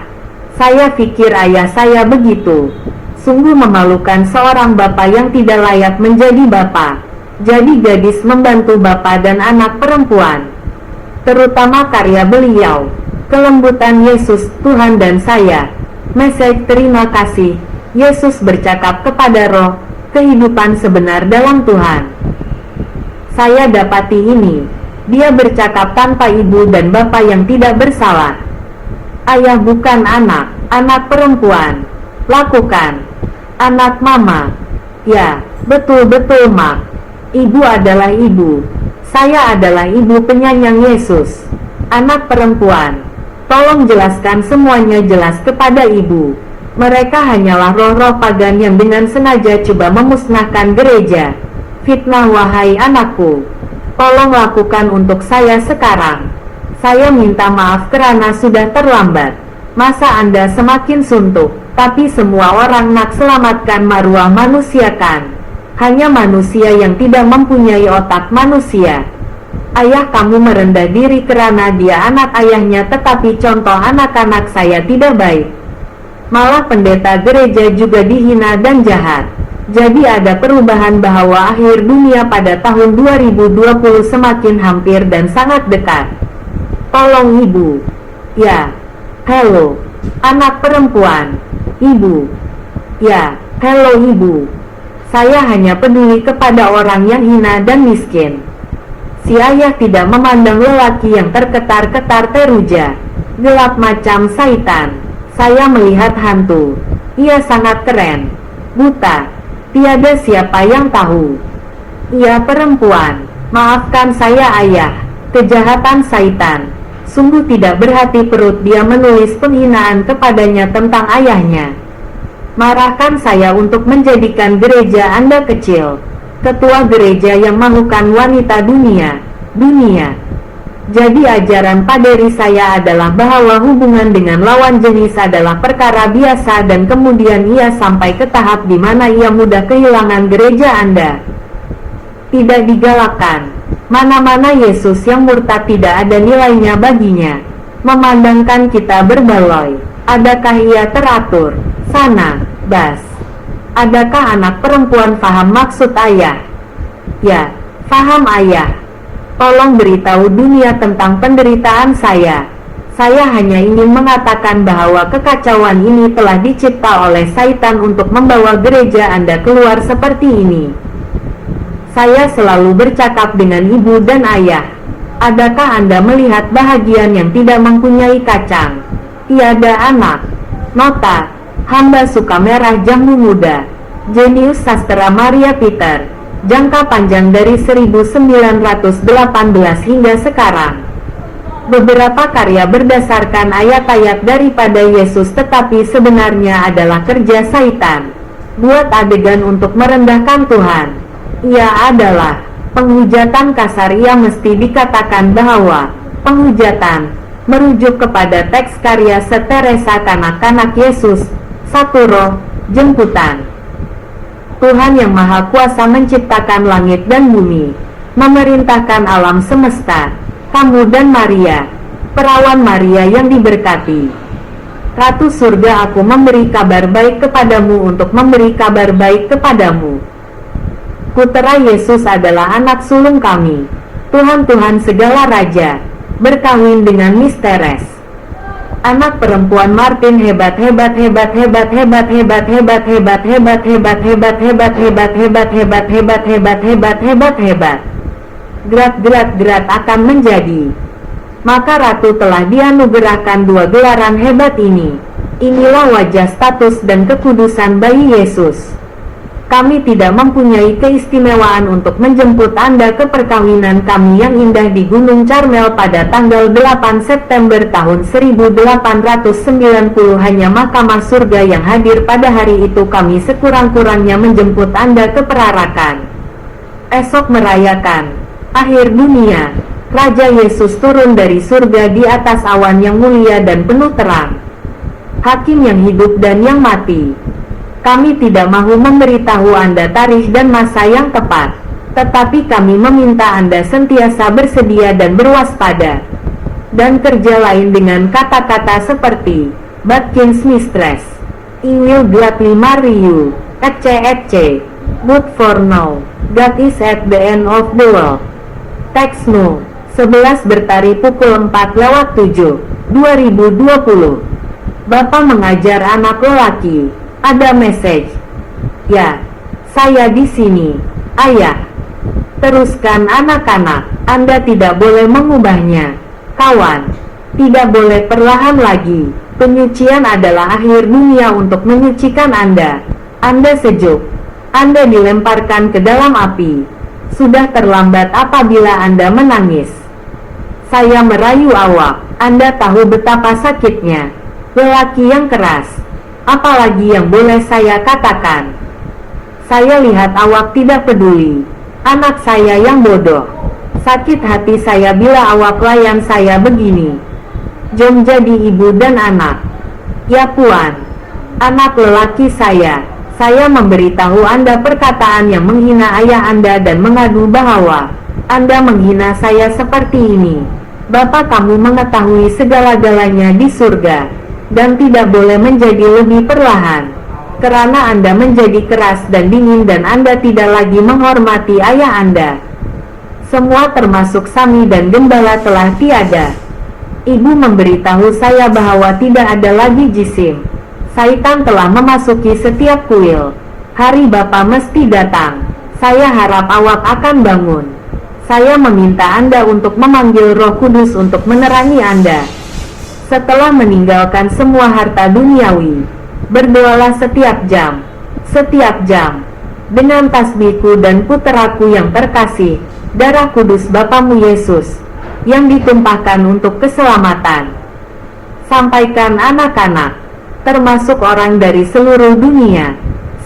Saya pikir ayah saya begitu. Sungguh memalukan seorang bapak yang tidak layak menjadi bapak. Jadi gadis membantu bapak dan anak perempuan. Terutama karya beliau, kelembutan Yesus, Tuhan dan saya. Mesej terima kasih. Yesus bercakap kepada roh, kehidupan sebenar dalam Tuhan. Saya dapati ini. Dia bercakap tanpa ibu dan bapak yang tidak bersalah. Ayah bukan anak, anak perempuan. Lakukan. Anak mama. Ya, betul-betul mak. Ibu adalah ibu. Saya adalah ibu penyayang Yesus. Anak perempuan. Tolong jelaskan semuanya jelas kepada ibu. Mereka hanyalah roh-roh pagan yang dengan sengaja coba memusnahkan gereja. Fitnah wahai anakku. Tolong lakukan untuk saya sekarang. Saya minta maaf karena sudah terlambat. Masa Anda semakin suntuk, tapi semua orang nak selamatkan maruah manusia kan? Hanya manusia yang tidak mempunyai otak manusia. Ayah kamu merendah diri karena dia anak ayahnya, tetapi contoh anak-anak saya tidak baik. Malah pendeta gereja juga dihina dan jahat. Jadi ada perubahan bahwa akhir dunia pada tahun 2020 semakin hampir dan sangat dekat. Tolong ibu. Ya. Hello. Anak perempuan. Ibu. Ya. Hello ibu. Saya hanya peduli kepada orang yang hina dan miskin. Si ayah tidak memandang lelaki yang terketar-ketar teruja. Gelap macam saitan. Saya melihat hantu. Ia sangat keren. Buta. Tiada siapa yang tahu. Ia perempuan. Maafkan saya ayah. Kejahatan saitan. Sungguh tidak berhati perut dia menulis penghinaan kepadanya tentang ayahnya. Marahkan saya untuk menjadikan gereja Anda kecil. Ketua gereja yang mahukan wanita dunia. Jadi ajaran paderi saya adalah bahwa hubungan dengan lawan jenis adalah perkara biasa dan kemudian ia sampai ke tahap di mana ia mudah kehilangan gereja Anda. Tidak digalakkan. Mana-mana Yesus yang murtad tidak ada nilainya baginya. Memandangkan kita berbaloi. Adakah ia teratur? Sana, Bas. Adakah anak perempuan faham maksud ayah? Ya, faham ayah. Tolong beritahu dunia tentang penderitaan saya. Saya hanya ingin mengatakan bahwa kekacauan ini telah dicipta oleh Satan untuk membawa gereja Anda keluar seperti ini. Saya selalu bercakap dengan ibu dan ayah. Adakah Anda melihat bahagian yang tidak mempunyai kacang? Tiada anak. Nota, hamba suka merah jambu muda. Jenius sastra Maria Peter. Jangka panjang dari 1918 hingga sekarang. Beberapa karya berdasarkan ayat-ayat daripada Yesus tetapi sebenarnya adalah kerja Satan. Buat adegan untuk merendahkan Tuhan. Ia adalah penghujatan kasar. Ia mesti dikatakan bahwa penghujatan merujuk kepada teks karya Teresa kanak-kanak Yesus. Satu roh, jemputan. Tuhan yang Maha Kuasa menciptakan langit dan bumi, memerintahkan alam semesta. Kamu dan Maria, perawan Maria yang diberkati. Ratu surga, aku memberi kabar baik kepadamu untuk memberi kabar baik kepadamu. Putera Yesus adalah anak sulung kami. Tuhan segala raja, berkawin dengan Miss Teres. Anak perempuan Martin hebat. Gerak akan menjadi. Maka ratu telah dianugerahkan dua gelaran hebat ini. Inilah wajah status dan kekudusan bayi Yesus. Kami tidak mempunyai keistimewaan untuk menjemput Anda ke perkawinan kami yang indah di Gunung Carmel pada tanggal 8 September tahun 1890. Hanya mahkamah surga yang hadir pada hari itu. Kami sekurang-kurangnya menjemput Anda ke perarakan. Esok merayakan akhir dunia. Raja Yesus turun dari surga di atas awan yang mulia dan penuh terang. Hakim yang hidup dan yang mati. Kami tidak mahu memberitahu Anda tarikh dan masa yang tepat. Tetapi kami meminta Anda sentiasa bersedia dan berwaspada. Dan kerja lain dengan kata-kata seperti, But King's Mistress, I will gladly marry you, etc. But for now, God is at the end of the world. Teks No. 11 Bertari pukul 4:07, 2020. Bapak mengajar anak lelaki. Ada message. Ya, saya di sini, Ayah. Teruskan anak-anak, Anda tidak boleh mengubahnya. Kawan, tidak boleh perlahan lagi. Penyucian adalah akhir dunia untuk menyucikan Anda. Anda sejuk. Anda dilemparkan ke dalam api. Sudah terlambat apabila Anda menangis. Saya merayu awak. Anda tahu betapa sakitnya. Lelaki yang keras. Apalagi yang boleh saya katakan? Saya lihat awak tidak peduli. Anak saya yang bodoh. Sakit hati saya bila awak layan saya begini. Jom jadi ibu dan anak. Ya Puan. Anak lelaki saya memberitahu Anda perkataan yang menghina ayah Anda dan mengadu bahwa Anda menghina saya seperti ini. Bapak kamu mengetahui segala-galanya di surga, dan tidak boleh menjadi lebih perlahan, karena Anda menjadi keras dan dingin dan Anda tidak lagi menghormati ayah Anda. Semua termasuk Sami dan Gembala telah tiada. Ibu memberitahu saya bahwa tidak ada lagi jisim. Saitan telah memasuki setiap kuil. Hari Bapa mesti datang. Saya harap awak akan bangun. Saya meminta Anda untuk memanggil Roh Kudus untuk menerangi Anda. Setelah meninggalkan semua harta duniawi, berdoalah setiap jam, dengan tasbihku dan puteraku yang terkasih, darah kudus Bapamu Yesus, yang ditumpahkan untuk keselamatan. Sampaikan anak-anak, termasuk orang dari seluruh dunia,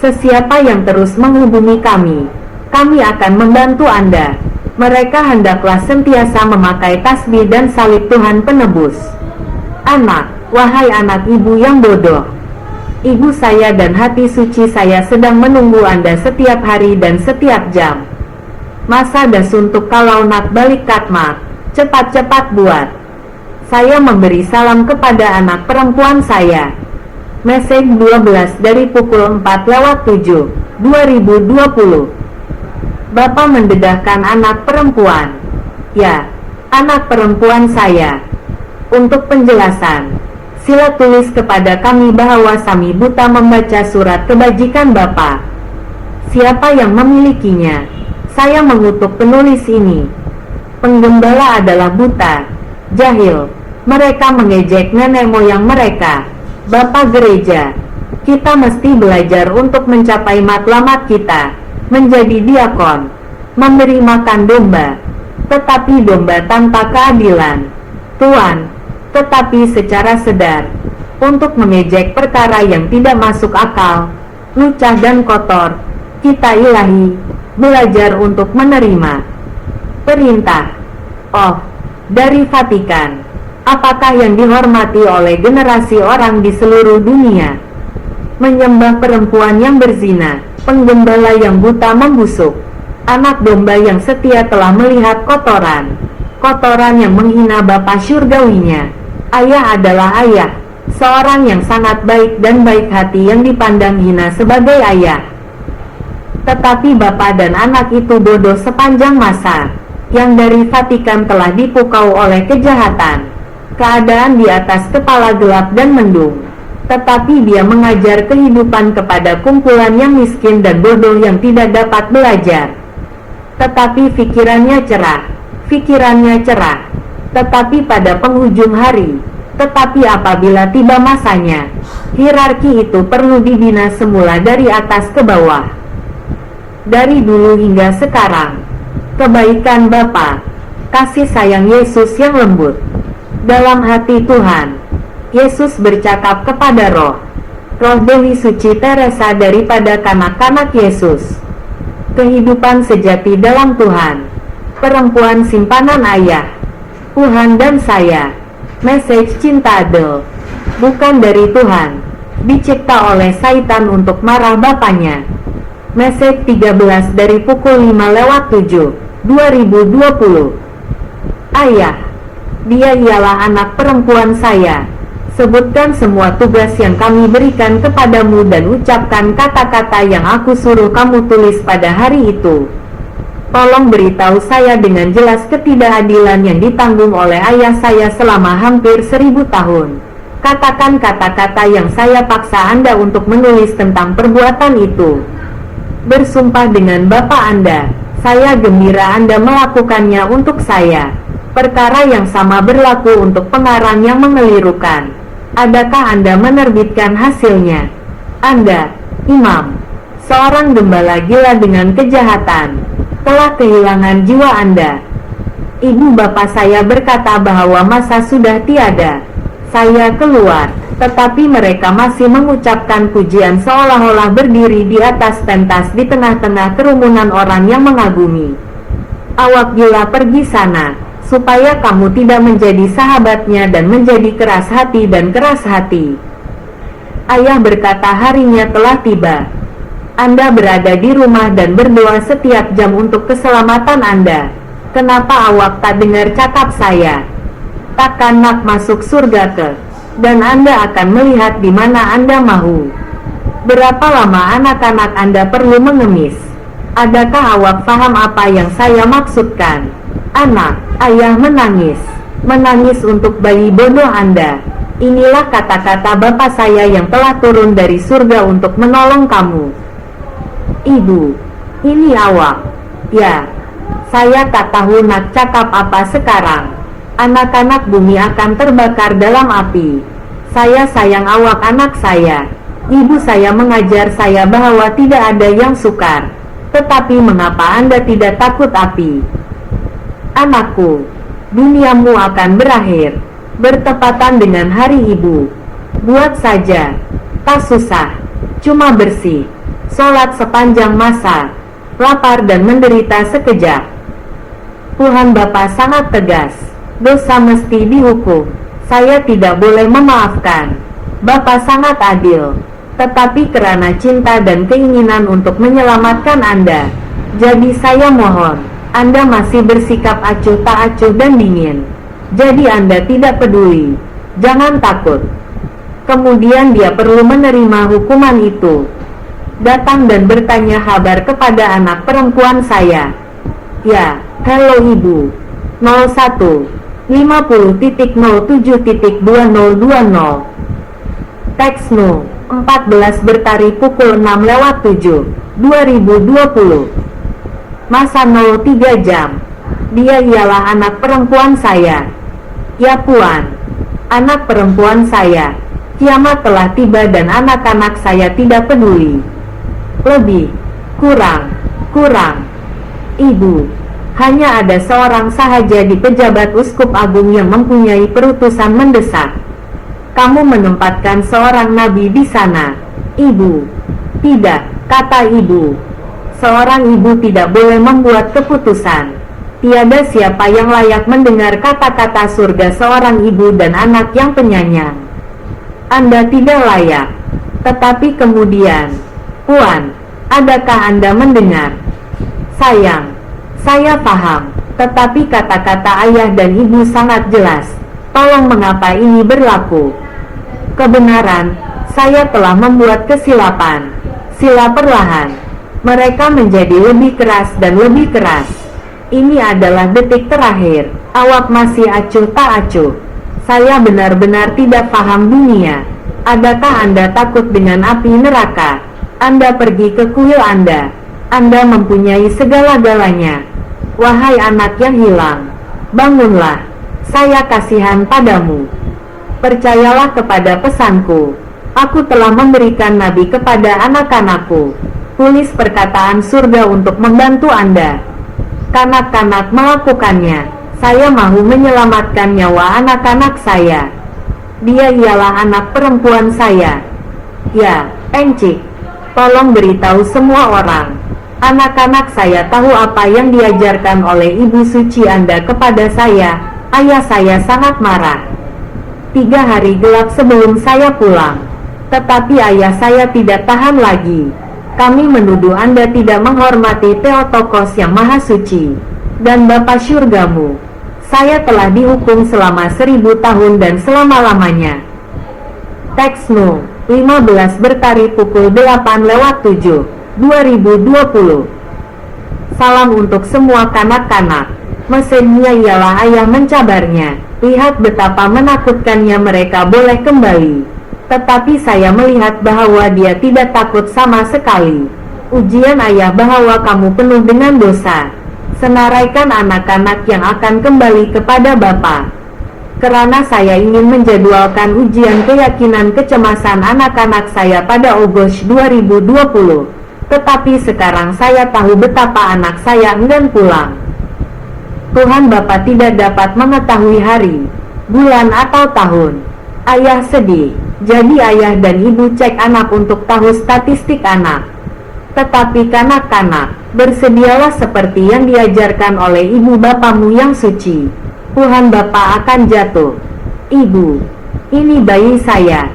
sesiapa yang terus menghubungi kami akan membantu Anda. Mereka hendaklah sentiasa memakai tasbih dan salib Tuhan penebus. Anak, wahai anak ibu yang bodoh, ibu saya dan hati suci saya sedang menunggu Anda setiap hari dan setiap jam. Masa das untuk kalau nak balik katmak, cepat-cepat buat. Saya memberi salam kepada anak perempuan saya. Message 12 dari pukul 4:07, 2020. Bapak mendedahkan anak perempuan. Ya, anak perempuan saya. Untuk penjelasan, sila tulis kepada kami bahwa Sami buta membaca surat kebajikan Bapak. Siapa yang memilikinya? Saya mengutuk penulis ini. Penggembala adalah buta, jahil. Mereka mengejek nenek moyang mereka. Bapak gereja, kita mesti belajar untuk mencapai matlamat kita, menjadi diakon, memberi makan domba, tetapi domba tanpa keadilan, Tuan, tetapi secara sedar, untuk mengejek perkara yang tidak masuk akal, lucah dan kotor. Kita ilahi, belajar untuk menerima perintah. Oh, dari Vatikan. Apakah yang dihormati oleh generasi orang di seluruh dunia? Menyembah perempuan yang berzina, penggembala yang buta membusuk, anak domba yang setia telah melihat kotoran yang menghina Bapa surgawinya. Ayah adalah ayah, seorang yang sangat baik dan baik hati yang dipandang hina sebagai ayah. Tetapi Bapa dan anak itu bodoh sepanjang masa, yang dari Vatikan telah dipukau oleh kejahatan. Keadaan di atas kepala gelap dan mendung, tetapi dia mengajar kehidupan kepada kumpulan yang miskin dan bodoh yang tidak dapat belajar. Tetapi pikirannya cerah, tetapi pada penghujung hari, tetapi apabila tiba masanya, hierarki itu perlu dibina semula dari atas ke bawah. Dari dulu hingga sekarang, kebaikan Bapa, kasih sayang Yesus yang lembut. Dalam hati Tuhan, Yesus bercakap kepada Roh Dewi Suci Teresa daripada kanak-kanak Yesus. Kehidupan sejati dalam Tuhan. Perempuan simpanan ayah. Tuhan dan saya. Message cinta Adel. Bukan dari Tuhan. Dicipta oleh Saitan untuk marah bapaknya. Mesej 13 dari pukul 5:07, 2020. Ayah, dia ialah anak perempuan saya. Sebutkan semua tugas yang kami berikan kepadamu dan ucapkan kata-kata yang aku suruh kamu tulis pada hari itu. Tolong beritahu saya dengan jelas ketidakadilan yang ditanggung oleh ayah saya selama hampir 1000 tahun. Katakan kata-kata yang saya paksa Anda untuk menulis tentang perbuatan itu. Bersumpah dengan Bapak Anda, saya gembira Anda melakukannya untuk saya. Perkara yang sama berlaku untuk pengarang yang mengelirukan. Adakah Anda menerbitkan hasilnya? Anda, imam, seorang gembala gila dengan kejahatan, telah kehilangan jiwa Anda. Ibu bapak saya berkata bahwa masa sudah tiada. Saya keluar, tetapi mereka masih mengucapkan pujian seolah-olah berdiri di atas pentas di tengah-tengah kerumunan orang yang mengagumi. Awak gila, pergi sana, supaya kamu tidak menjadi sahabatnya dan menjadi keras hati dan keras hati. Ayah berkata harinya telah tiba. Anda berada di rumah dan berdoa setiap jam untuk keselamatan Anda. Kenapa awak tak dengar cakap saya? Takkan nak masuk surga ke? Dan Anda akan melihat di mana Anda mahu. Berapa lama anak-anak Anda perlu mengemis? Adakah awak faham apa yang saya maksudkan? Anak, ayah menangis. Menangis untuk bayi bodoh Anda. Inilah kata-kata Bapak saya yang telah turun dari surga untuk menolong kamu. Ibu, ini awak. Ya, saya tak tahu nak cakap apa sekarang. Anak-anak bumi akan terbakar dalam api. Saya sayang awak anak saya. Ibu saya mengajar saya bahwa tidak ada yang sukar. Tetapi mengapa Anda tidak takut api? Anakku, duniamu akan berakhir bertepatan dengan hari ibu. Buat saja, tak susah, cuma bersih. Sholat sepanjang masa, lapar dan menderita sekejap. Tuhan Bapa sangat tegas, dosa mesti dihukum. Saya tidak boleh memaafkan. Bapa sangat adil, tetapi karena cinta dan keinginan untuk menyelamatkan Anda, jadi saya mohon, Anda masih bersikap acuh tak acuh dan dingin. Jadi Anda tidak peduli. Jangan takut. Kemudian dia perlu menerima hukuman itu. Datang dan bertanya kabar kepada anak perempuan saya. Ya, hello ibu. 01 50.07.2020. Teks no 14 bertari pukul 6:07, 2020. Masa 03 jam. Dia ialah anak perempuan saya. Ya Puan, anak perempuan saya. Kiamat telah tiba dan anak-anak saya tidak peduli. Lebih, kurang. Ibu, hanya ada seorang sahaja di pejabat uskup agung yang mempunyai perutusan mendesak. Kamu menempatkan seorang nabi di sana. Ibu, tidak, kata ibu. Seorang ibu tidak boleh membuat keputusan. Tiada siapa yang layak mendengar kata-kata surga seorang ibu dan anak yang penyayang. Anda tidak layak. Tetapi kemudian, Puan, adakah Anda mendengar? Sayang, saya paham, tetapi kata-kata ayah dan ibu sangat jelas. Tolong mengapa ini berlaku? Kebenaran, saya telah membuat kesilapan. Sila perlahan. Mereka menjadi lebih keras dan lebih keras. Ini adalah detik terakhir. Awak masih acuh tak acuh. Saya benar-benar tidak paham dunia. Adakah Anda takut dengan api neraka? Anda pergi ke kuil Anda. Anda mempunyai segala-galanya. Wahai anak yang hilang, bangunlah. Saya kasihan padamu. Percayalah kepada pesanku. Aku telah memberikan nabi kepada anak-anakku. Tulis perkataan surga untuk membantu Anda. Kanak-kanak melakukannya. Saya mahu menyelamatkan nyawa anak-anak saya. Dia ialah anak perempuan saya. Ya, Encik, tolong beritahu semua orang. Anak-anak saya tahu apa yang diajarkan oleh ibu suci Anda kepada saya. Ayah saya sangat marah. 3 hari gelap sebelum saya pulang. Tetapi ayah saya tidak tahan lagi. Kami menuduh Anda tidak menghormati Theotokos yang Maha Suci dan Bapa Syurgamu. Saya telah dihukum selama 1000 tahun dan selama-lamanya. Teks No. 15 Bertari pukul 8:07, 2020. Salam untuk semua kanak-kanak. Mesinnya ialah ayah mencabarnya. Lihat betapa menakutkannya mereka boleh kembali. Tetapi saya melihat bahwa dia tidak takut sama sekali. Ujian ayah bahwa kamu penuh dengan dosa. Senaraikan anak-anak yang akan kembali kepada Bapa. Karena saya ingin menjadwalkan ujian keyakinan kecemasan anak-anak saya pada Agustus 2020. Tetapi sekarang saya tahu betapa anak saya enggan pulang. Tuhan Bapa tidak dapat mengetahui hari, bulan atau tahun. Ayah sedih, jadi ayah dan ibu cek anak untuk tahu statistik anak. Tetapi kanak-kanak, bersedialah seperti yang diajarkan oleh ibu bapamu yang suci. Tuhan Bapa akan jatuh. Ibu, ini bayi saya.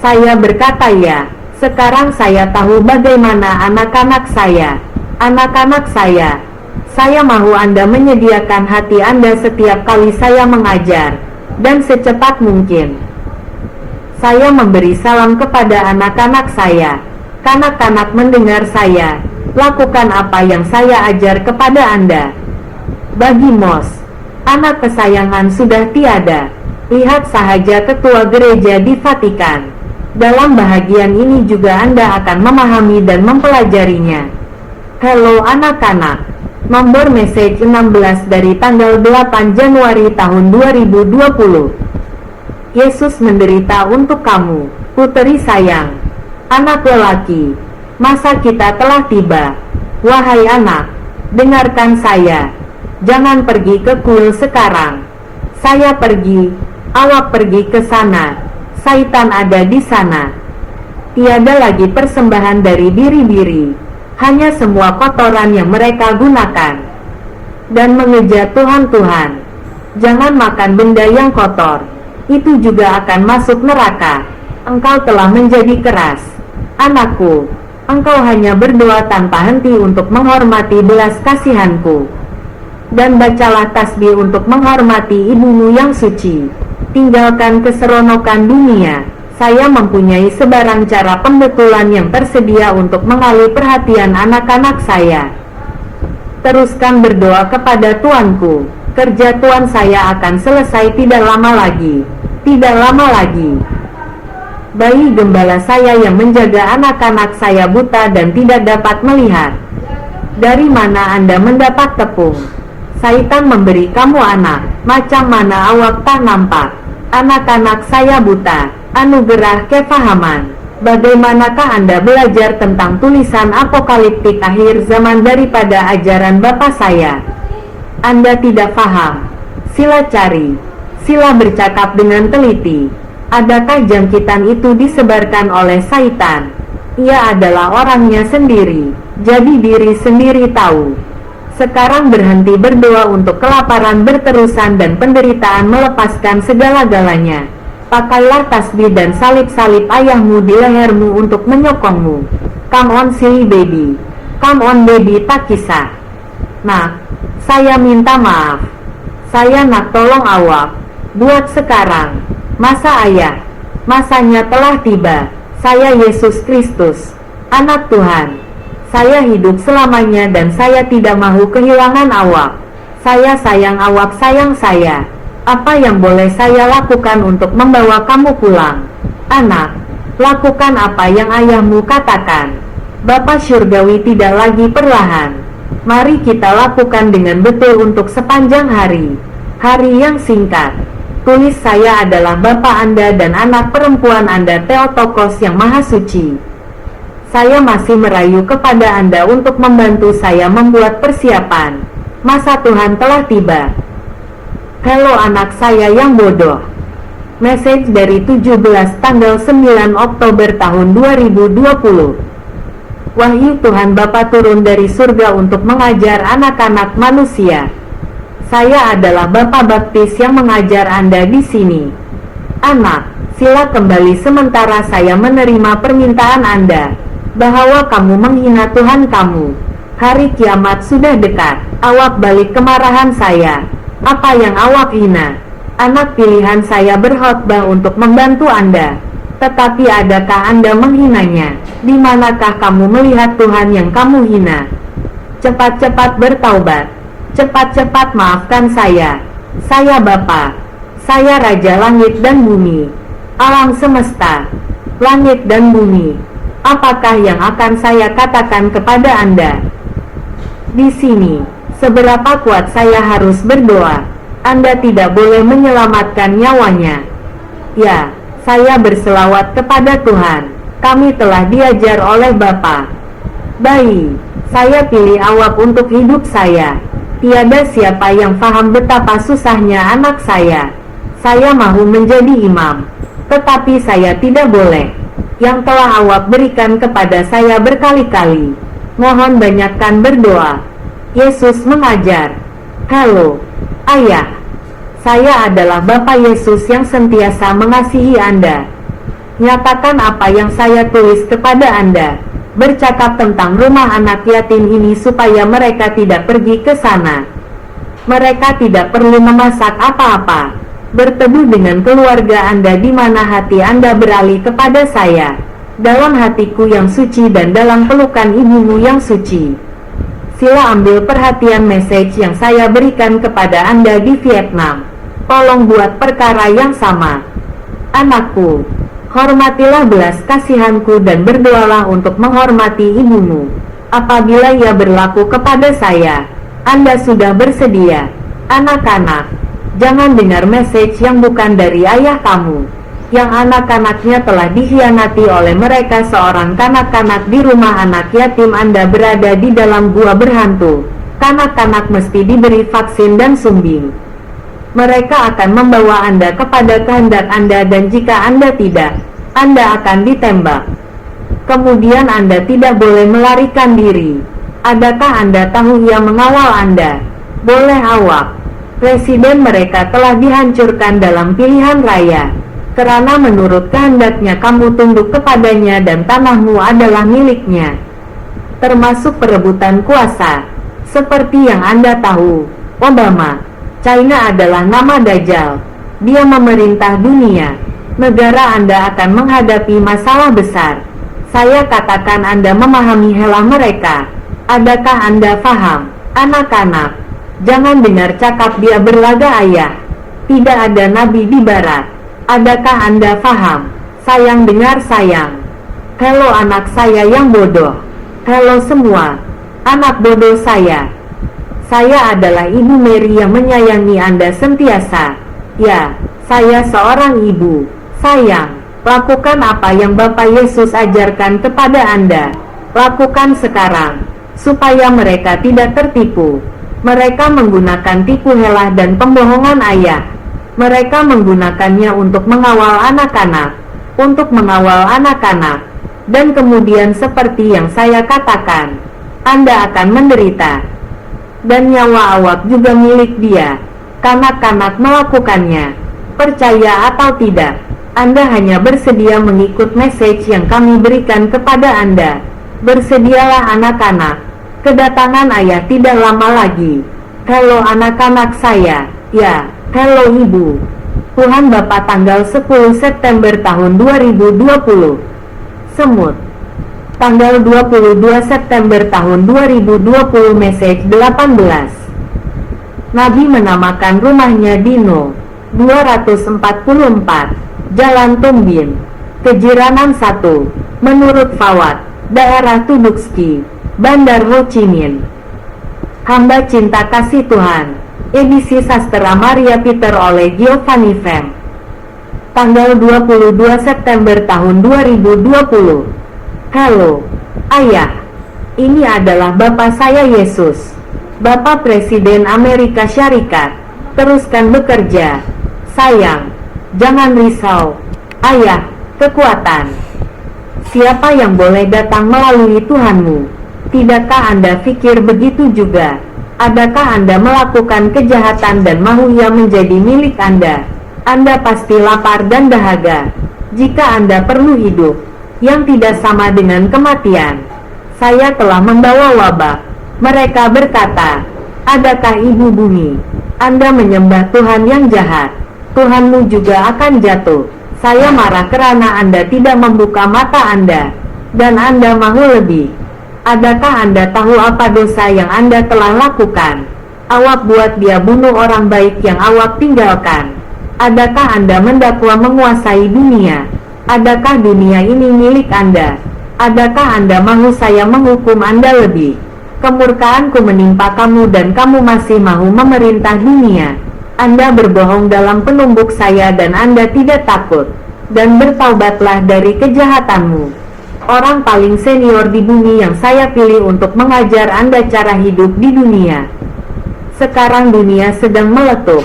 Saya berkata ya, sekarang saya tahu bagaimana anak-anak saya. Anak-anak saya mau Anda menyediakan hati Anda setiap kali saya mengajar, dan secepat mungkin. Saya memberi salam kepada anak-anak saya. Kanak-kanak mendengar saya, lakukan apa yang saya ajar kepada Anda. Bagi Mos, anak kesayangan sudah tiada. Lihat sahaja ketua gereja di Vatikan. Dalam bahagian ini juga Anda akan memahami dan mempelajarinya. Halo anak-anak. Nomor message 16 dari tanggal 8 Januari tahun 2020. Yesus menderita untuk kamu, puteri sayang. Anak lelaki, masa kita telah tiba. Wahai anak, dengarkan saya. Jangan pergi ke kuil sekarang. Saya pergi, awak pergi ke sana. Saitan ada di sana. Tiada lagi persembahan dari biri-biri, hanya semua kotoran yang mereka gunakan. Dan mengejar Tuhan-Tuhan. Jangan makan benda yang kotor, itu juga akan masuk neraka. Engkau telah menjadi keras. Anakku, engkau hanya berdoa tanpa henti untuk menghormati belas kasihanku. Dan bacalah tasbih untuk menghormati ibumu yang suci. Tinggalkan keseronokan dunia. Saya mempunyai sebarang cara pembetulan yang tersedia untuk mengalih perhatian anak-anak saya. Teruskan berdoa kepada Tuanku. Kerja Tuan saya akan selesai tidak lama lagi. Tidak lama lagi. Bayi gembala saya yang menjaga anak-anak saya buta dan tidak dapat melihat. Dari mana Anda mendapat tepung? Saitan memberi kamu anak, macam mana awak tak nampak. Anak-anak saya buta, anugerah kefahaman. Bagaimanakah Anda belajar tentang tulisan apokaliptik akhir zaman daripada ajaran Bapa saya? Anda tidak paham. Sila cari, sila bercakap dengan teliti. Adakah jangkitan itu disebarkan oleh Saitan? Ia adalah orangnya sendiri, jadi diri sendiri tahu. Sekarang berhenti berdoa untuk kelaparan berterusan dan penderitaan melepaskan segala-galanya. Pakailah tasbih dan salib-salib ayahmu di lehermu untuk menyokongmu. Come on silly baby. Come on baby tak kisah. Nak, saya minta maaf. Saya nak tolong awak. Buat sekarang. Masa ayah? Masanya telah tiba. Saya Yesus Kristus, anak Tuhan. Saya hidup selamanya dan saya tidak mahu kehilangan awak. Saya sayang awak sayang saya. Apa yang boleh saya lakukan untuk membawa kamu pulang? Anak, lakukan apa yang ayahmu katakan. Bapa Syurgawi tidak lagi perlahan. Mari kita lakukan dengan betul untuk sepanjang hari. Hari yang singkat. Tulis saya adalah Bapa Anda dan anak perempuan Anda Theotokos yang Maha Suci. Saya masih merayu kepada Anda untuk membantu saya membuat persiapan. Masa Tuhan telah tiba. Halo anak saya yang bodoh. Message dari 17 tanggal 9 Oktober tahun 2020. Wahyu Tuhan Bapa turun dari surga untuk mengajar anak-anak manusia. Saya adalah Bapa Baptis yang mengajar Anda di sini. Anak, sila kembali sementara saya menerima permintaan Anda. bahwa kamu menghina Tuhan kamu. Hari kiamat sudah dekat. Awak balik kemarahan saya. Apa yang awak hina? Anak pilihan saya berkhotbah untuk membantu Anda. Tetapi adakah Anda menghinanya? Di manakah kamu melihat Tuhan yang kamu hina? Cepat-cepat bertaubat. Cepat-cepat maafkan saya. Saya Bapa. Saya Raja Langit dan Bumi. Alam semesta. Langit dan bumi. Apakah yang akan saya katakan kepada Anda? Di sini, seberapa kuat saya harus berdoa. Anda tidak boleh menyelamatkan nyawanya. Ya, saya berselawat kepada Tuhan. Kami telah diajar oleh Bapa. Bayi, saya pilih awak untuk hidup saya. Tiada siapa yang paham betapa susahnya anak saya. Saya mahu menjadi imam, tetapi saya tidak boleh. Yang telah awak berikan kepada saya berkali-kali. Mohon banyakkan berdoa. Yesus mengajar. Halo, Ayah. Saya adalah Bapa Yesus yang sentiasa mengasihi Anda. Nyatakan apa yang saya tulis kepada Anda. Bercakap tentang rumah anak yatim ini supaya mereka tidak pergi ke sana. Mereka tidak perlu memasak apa-apa. Berteduh dengan keluarga Anda di mana hati Anda beralih kepada saya. Dalam hatiku yang suci dan dalam pelukan ibumu yang suci. Sila ambil perhatian message yang saya berikan kepada Anda di Vietnam. Tolong buat perkara yang sama. Anakku, hormatilah belas kasihanku dan berdoalah untuk menghormati ibumu. Apabila ia berlaku kepada saya, Anda sudah bersedia. Anak-anak, jangan dengar message yang bukan dari ayah kamu, yang anak-anaknya telah dikhianati oleh mereka. Seorang kanak-kanak di rumah anak yatim Anda berada di dalam gua berhantu. Kanak-kanak mesti diberi vaksin dan sumbing. Mereka akan membawa Anda kepada kehendak Anda dan jika Anda tidak, Anda akan ditembak. Kemudian Anda tidak boleh melarikan diri. Adakah Anda tahu ia mengawal Anda? Boleh awak. Presiden mereka telah dihancurkan dalam pilihan raya. Karena menurut kehendaknya kamu tunduk kepadanya dan tanahmu adalah miliknya. Termasuk perebutan kuasa. Seperti yang Anda tahu, Obama, China adalah nama Dajjal. Dia memerintah dunia. Negara Anda akan menghadapi masalah besar. Saya katakan Anda memahami helah mereka. Adakah Anda paham? Anak-anak, jangan dengar cakap dia berlaga ayah. Tidak ada nabi di barat. Adakah Anda paham? Sayang dengar sayang. Halo anak saya yang bodoh. Halo semua. Anak bodoh saya. Saya adalah Ibu Mary yang menyayangi Anda sentiasa. Ya, saya seorang ibu. Sayang, lakukan apa yang Bapak Yesus ajarkan kepada Anda. Lakukan sekarang, supaya mereka tidak tertipu. Mereka menggunakan tipu helah dan pembohongan ayah. Mereka menggunakannya untuk mengawal anak-anak. Untuk mengawal anak-anak. Dan kemudian seperti yang saya katakan, Anda akan menderita. Dan nyawa awak juga milik dia. Kanak-kanak melakukannya. Percaya atau tidak, Anda hanya bersedia mengikut message yang kami berikan kepada Anda. Bersedialah anak-anak. Kedatangan ayah tidak lama lagi. Halo anak-anak saya. Ya, halo ibu. Tuhan Bapa tanggal 10 September tahun 2020. Semut. Tanggal 22 September tahun 2020 message 18. Nabi menamakan rumahnya Dino 244 Jalan Tumbin, Kejiranan 1, menurut Fawad, daerah Tudukski, Bandar Ho Chi Minh. Hamba Cinta Kasih Tuhan, edisi sastra Maria Peter oleh Giovanni Fem. Tanggal 22 September tahun 2020. Halo, Ayah. Ini adalah Bapak saya Yesus. Bapak Presiden Amerika Syarikat. Teruskan bekerja. Sayang, jangan risau. Ayah, kekuatan. Siapa yang boleh datang melalui Tuhanmu? Tidakkah Anda pikir begitu juga? Adakah Anda melakukan kejahatan dan mahu ia menjadi milik Anda? Anda pasti lapar dan dahaga. Jika Anda perlu hidup, yang tidak sama dengan kematian. Saya telah membawa wabah. Mereka berkata, adakah ibu bumi? Anda menyembah Tuhan yang jahat. Tuhanmu juga akan jatuh. Saya marah karena Anda tidak membuka mata Anda, dan Anda mahu lebih. Adakah Anda tahu apa dosa yang Anda telah lakukan? Awak buat dia bunuh orang baik yang awak tinggalkan. Adakah Anda mendakwa menguasai dunia? Adakah dunia ini milik Anda? Adakah Anda mahu saya menghukum Anda lebih? Kemurkaanku menimpa kamu dan kamu masih mahu memerintah dunia. Anda berbohong dalam penumbuk saya dan Anda tidak takut. Dan bertaubatlah dari kejahatanmu. Orang paling senior di bumi yang saya pilih untuk mengajar Anda cara hidup di dunia. Sekarang dunia sedang meletup.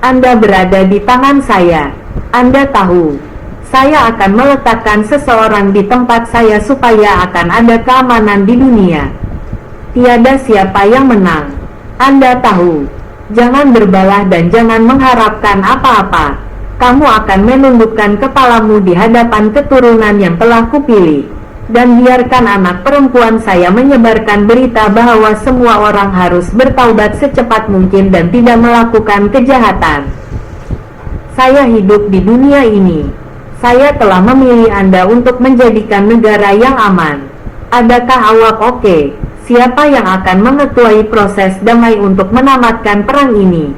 Anda berada di tangan saya. Anda tahu, saya akan meletakkan seseorang di tempat saya supaya akan ada keamanan di dunia. Tiada siapa yang menang. Anda tahu. Jangan berbalah dan jangan mengharapkan apa-apa. Kamu akan menundukkan kepalamu di hadapan keturunan yang telah kupilih. Dan biarkan anak perempuan saya menyebarkan berita bahwa semua orang harus bertaubat secepat mungkin dan tidak melakukan kejahatan. Saya hidup di dunia ini. Saya telah memilih Anda untuk menjadikan negara yang aman. Adakah awak oke? Siapa yang akan mengetuai proses damai untuk menamatkan perang ini?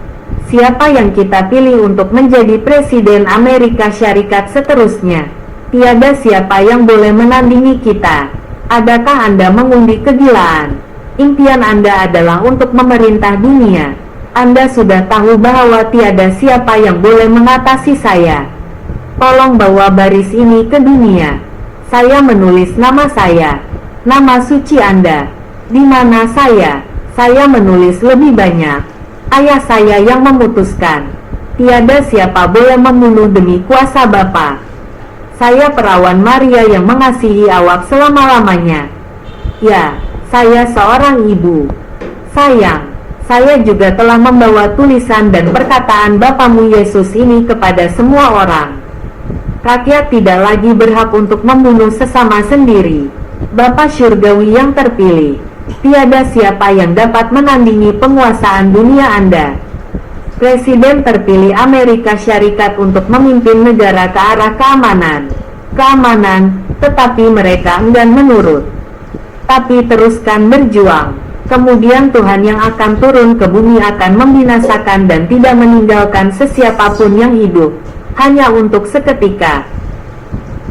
Siapa yang kita pilih untuk menjadi Presiden Amerika Syarikat seterusnya? Tiada siapa yang boleh menandingi kita. Adakah Anda mengundi kegilaan? Impian Anda adalah untuk memerintah dunia. Anda sudah tahu bahwa tiada siapa yang boleh mengatasi saya. Tolong bawa baris ini ke dunia. Saya menulis nama saya, nama suci Anda. Di mana saya? Saya menulis lebih banyak. Ayah saya yang memutuskan. Tiada siapa boleh membunuh demi kuasa Bapa. Saya perawan Maria yang mengasihi awak selama-lamanya. Ya, saya seorang ibu. Sayang, saya juga telah membawa tulisan dan perkataan Bapamu Yesus ini kepada semua orang. Rakyat tidak lagi berhak untuk membunuh sesama sendiri. Bapa Syurgawi yang terpilih, tiada siapa yang dapat menandingi penguasaan dunia Anda. Presiden terpilih Amerika Syarikat untuk memimpin negara ke arah keamanan. Keamanan, tetapi mereka enggan menurut. Tapi teruskan berjuang. Kemudian Tuhan yang akan turun ke bumi akan membinasakan dan tidak meninggalkan sesiapapun yang hidup, hanya untuk seketika.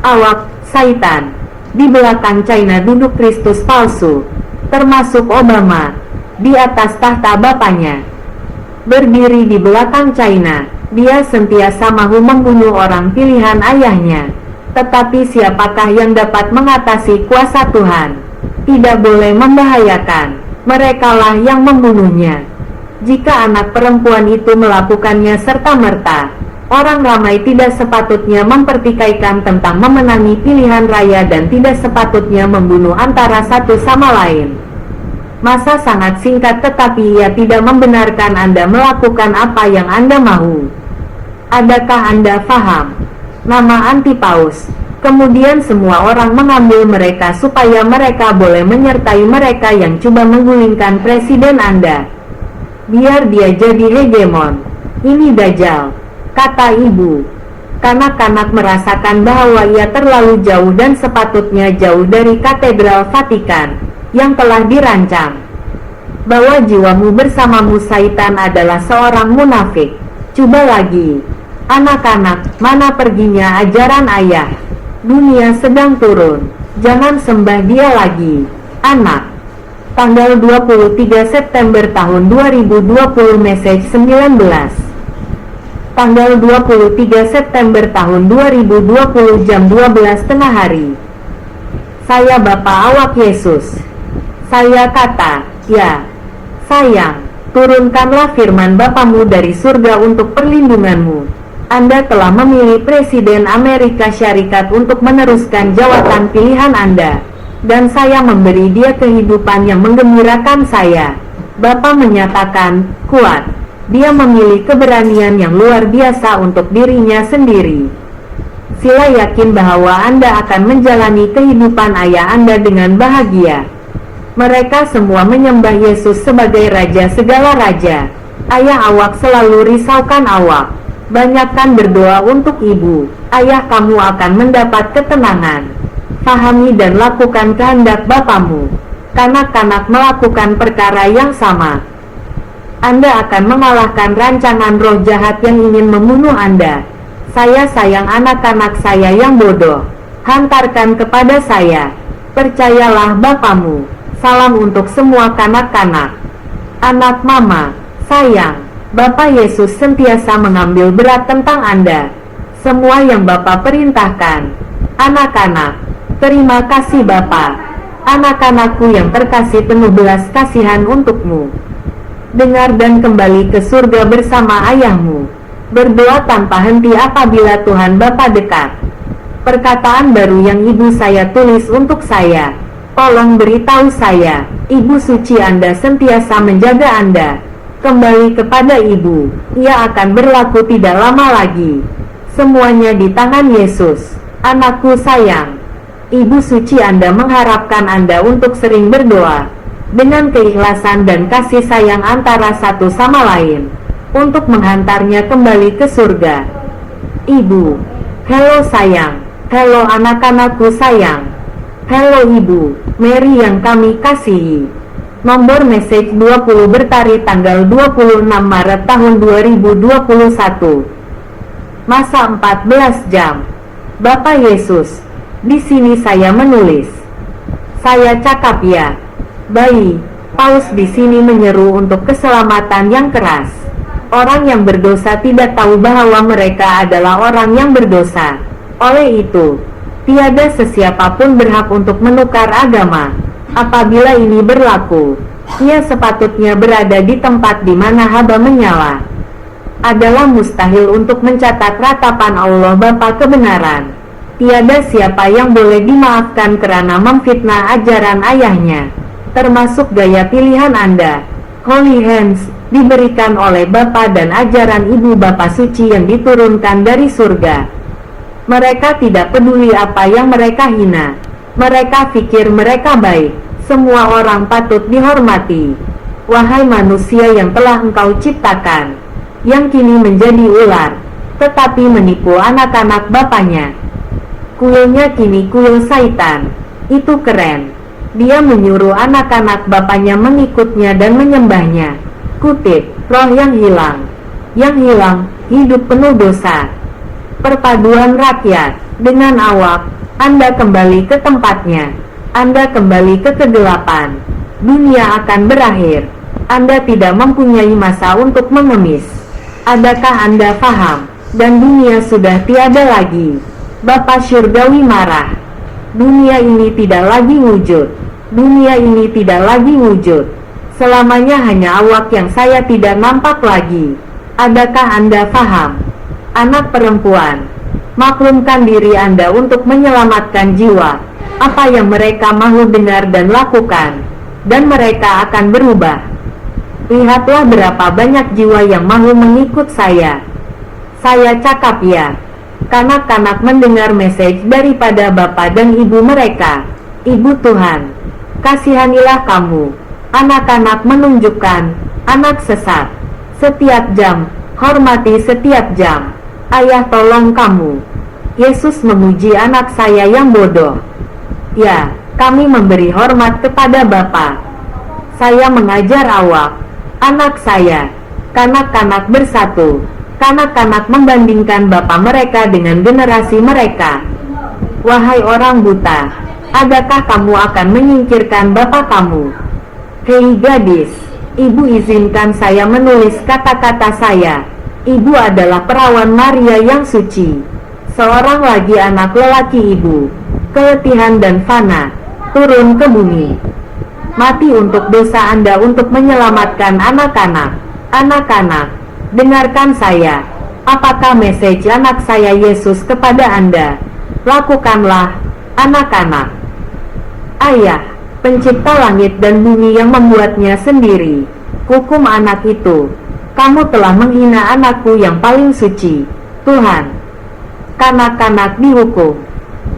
Awak, Saitan. Di belakang China duduk Kristus palsu, termasuk Obama, di atas tahta bapaknya. Berdiri di belakang China, dia sentiasa mahu membunuh orang pilihan ayahnya. Tetapi siapakah yang dapat mengatasi kuasa Tuhan? Tidak boleh membahayakan. Merekalah yang membunuhnya. Jika anak perempuan itu melakukannya serta-merta, orang ramai tidak sepatutnya mempertikaikan tentang memenangi pilihan raya dan tidak sepatutnya membunuh antara satu sama lain. Masa sangat singkat tetapi ia tidak membenarkan Anda melakukan apa yang Anda mahu. Adakah Anda paham? Nama Antipaus. Kemudian semua orang mengambil mereka supaya mereka boleh menyertai mereka yang coba menggulingkan presiden Anda. Biar dia jadi hegemon. Ini Dajjal, kata ibu. Kanak-kanak merasakan bahwa ia terlalu jauh dan sepatutnya jauh dari katedral Vatikan yang telah dirancang. Bahwa jiwamu bersamamu Saitan adalah seorang munafik. Coba lagi. Anak-anak, mana perginya ajaran ayah? Dunia sedang turun. Jangan sembah dia lagi. Anak. Tanggal 23 September tahun 2020 Message 19. Tanggal 23 September tahun 2020 jam 12 tengah hari. Saya Bapak awak Yesus. Saya kata, ya. Sayang, turunkanlah firman Bapamu dari surga untuk perlindunganmu. Anda telah memilih Presiden Amerika Syarikat untuk meneruskan jawatan pilihan Anda. Dan saya memberi dia kehidupan yang menggembirakan saya. Bapa menyatakan, kuat. Dia memilih keberanian yang luar biasa untuk dirinya sendiri. Sila yakin bahwa Anda akan menjalani kehidupan ayah Anda dengan bahagia. Mereka semua menyembah Yesus sebagai Raja segala raja. Ayah Awak selalu risaukan Awak. Banyakkan berdoa untuk ibu. Ayah kamu akan mendapat ketenangan. Fahami dan lakukan kehendak Bapamu. Kanak-kanak melakukan perkara yang sama. Anda akan mengalahkan rancangan roh jahat yang ingin membunuh Anda. Saya sayang anak-anak saya yang bodoh. Hantarkan kepada saya. Percayalah Bapamu. Salam untuk semua kanak-kanak. Anak mama, sayang. Bapa Yesus sentiasa mengambil berat tentang Anda. Semua yang Bapa perintahkan. Anak-anak, terima kasih Bapa. Anak-anakku yang terkasih penuh belas kasihan untukmu. Dengar dan kembali ke surga bersama ayahmu. Berdoa tanpa henti apabila Tuhan Bapa dekat. Perkataan baru yang ibu saya tulis untuk saya. Tolong beritahu saya, Ibu Suci Anda sentiasa menjaga Anda. Kembali kepada ibu, ia akan berlaku tidak lama lagi. Semuanya di tangan Yesus. Anakku sayang, Ibu Suci Anda mengharapkan Anda untuk sering berdoa. Dengan keikhlasan dan kasih sayang antara satu sama lain. Untuk menghantarnya kembali ke surga. Ibu, hello sayang, hello anak-anakku sayang, hello ibu, Mary yang kami kasihi. Nomor message 20 bertarik tanggal 26 Maret tahun 2021. Masa 14 jam. Bapak Yesus, di sini saya menulis. Saya cakap ya. Bayi, Paus di sini menyeru untuk keselamatan yang keras. Orang yang berdosa tidak tahu bahwa mereka adalah orang yang berdosa. Oleh itu, tiada sesiapapun berhak untuk menukar agama. Apabila ini berlaku, ia sepatutnya berada di tempat di mana haba menyala. Adalah mustahil untuk mencatat ratapan Allah Bapa kebenaran. Tiada siapa yang boleh dimaafkan karena memfitnah ajaran ayahnya, termasuk gaya pilihan Anda. Holy Hands diberikan oleh Bapa dan ajaran Ibu Bapa Suci yang diturunkan dari surga. Mereka tidak peduli apa yang mereka hina. Mereka pikir mereka baik. Semua orang patut dihormati. Wahai manusia yang telah Engkau ciptakan, yang kini menjadi ular, tetapi menipu anak-anak bapaknya. Kuilnya kini kuil Saitan. Itu keren. Dia menyuruh anak-anak bapaknya mengikutnya dan menyembahnya. Kutip, roh yang hilang. Yang hilang, hidup penuh dosa. Perpaduan rakyat. Dengan Awak, Anda kembali ke tempatnya. Anda kembali ke kegelapan. Dunia akan berakhir. Anda tidak mempunyai masa untuk mengemis. Adakah Anda paham? Dan dunia sudah tiada lagi. Bapa Syurgawi marah. Dunia ini tidak lagi wujud. Dunia ini tidak lagi wujud. Selamanya hanya Awak yang saya tidak nampak lagi. Adakah Anda paham? Anak perempuan, maklumkan diri Anda untuk menyelamatkan jiwa. Apa yang mereka mahu dengar dan lakukan, dan mereka akan berubah. Lihatlah berapa banyak jiwa yang mahu mengikut saya. Saya cakap ya. Kanak-kanak mendengar message daripada Bapa dan Ibu mereka. Ibu Tuhan, kasihanilah kamu. Anak-anak menunjukkan, anak sesat. Setiap jam, hormati setiap jam. Ayah tolong kamu. Yesus memuji anak saya yang bodoh. Ya, kami memberi hormat kepada Bapa. Saya mengajar Awak, anak saya. Kanak-kanak bersatu. Kanak-kanak membandingkan bapa mereka dengan generasi mereka. Wahai orang buta, adakah kamu akan menyingkirkan bapa kamu? Hei gadis, ibu izinkan saya menulis kata-kata saya. Ibu adalah perawan Maria yang suci. Seorang lagi anak lelaki ibu, keletihan dan fana, turun ke bumi. Mati untuk dosa Anda untuk menyelamatkan anak-anak. Anak-anak, dengarkan saya. Apakah message anak saya Yesus kepada Anda? Lakukanlah, anak-anak. Ayah, pencipta langit dan bumi yang membuatnya sendiri, hukum anak itu. Kamu telah menghina anakku yang paling suci, Tuhan. Kanak-kanak dihukum.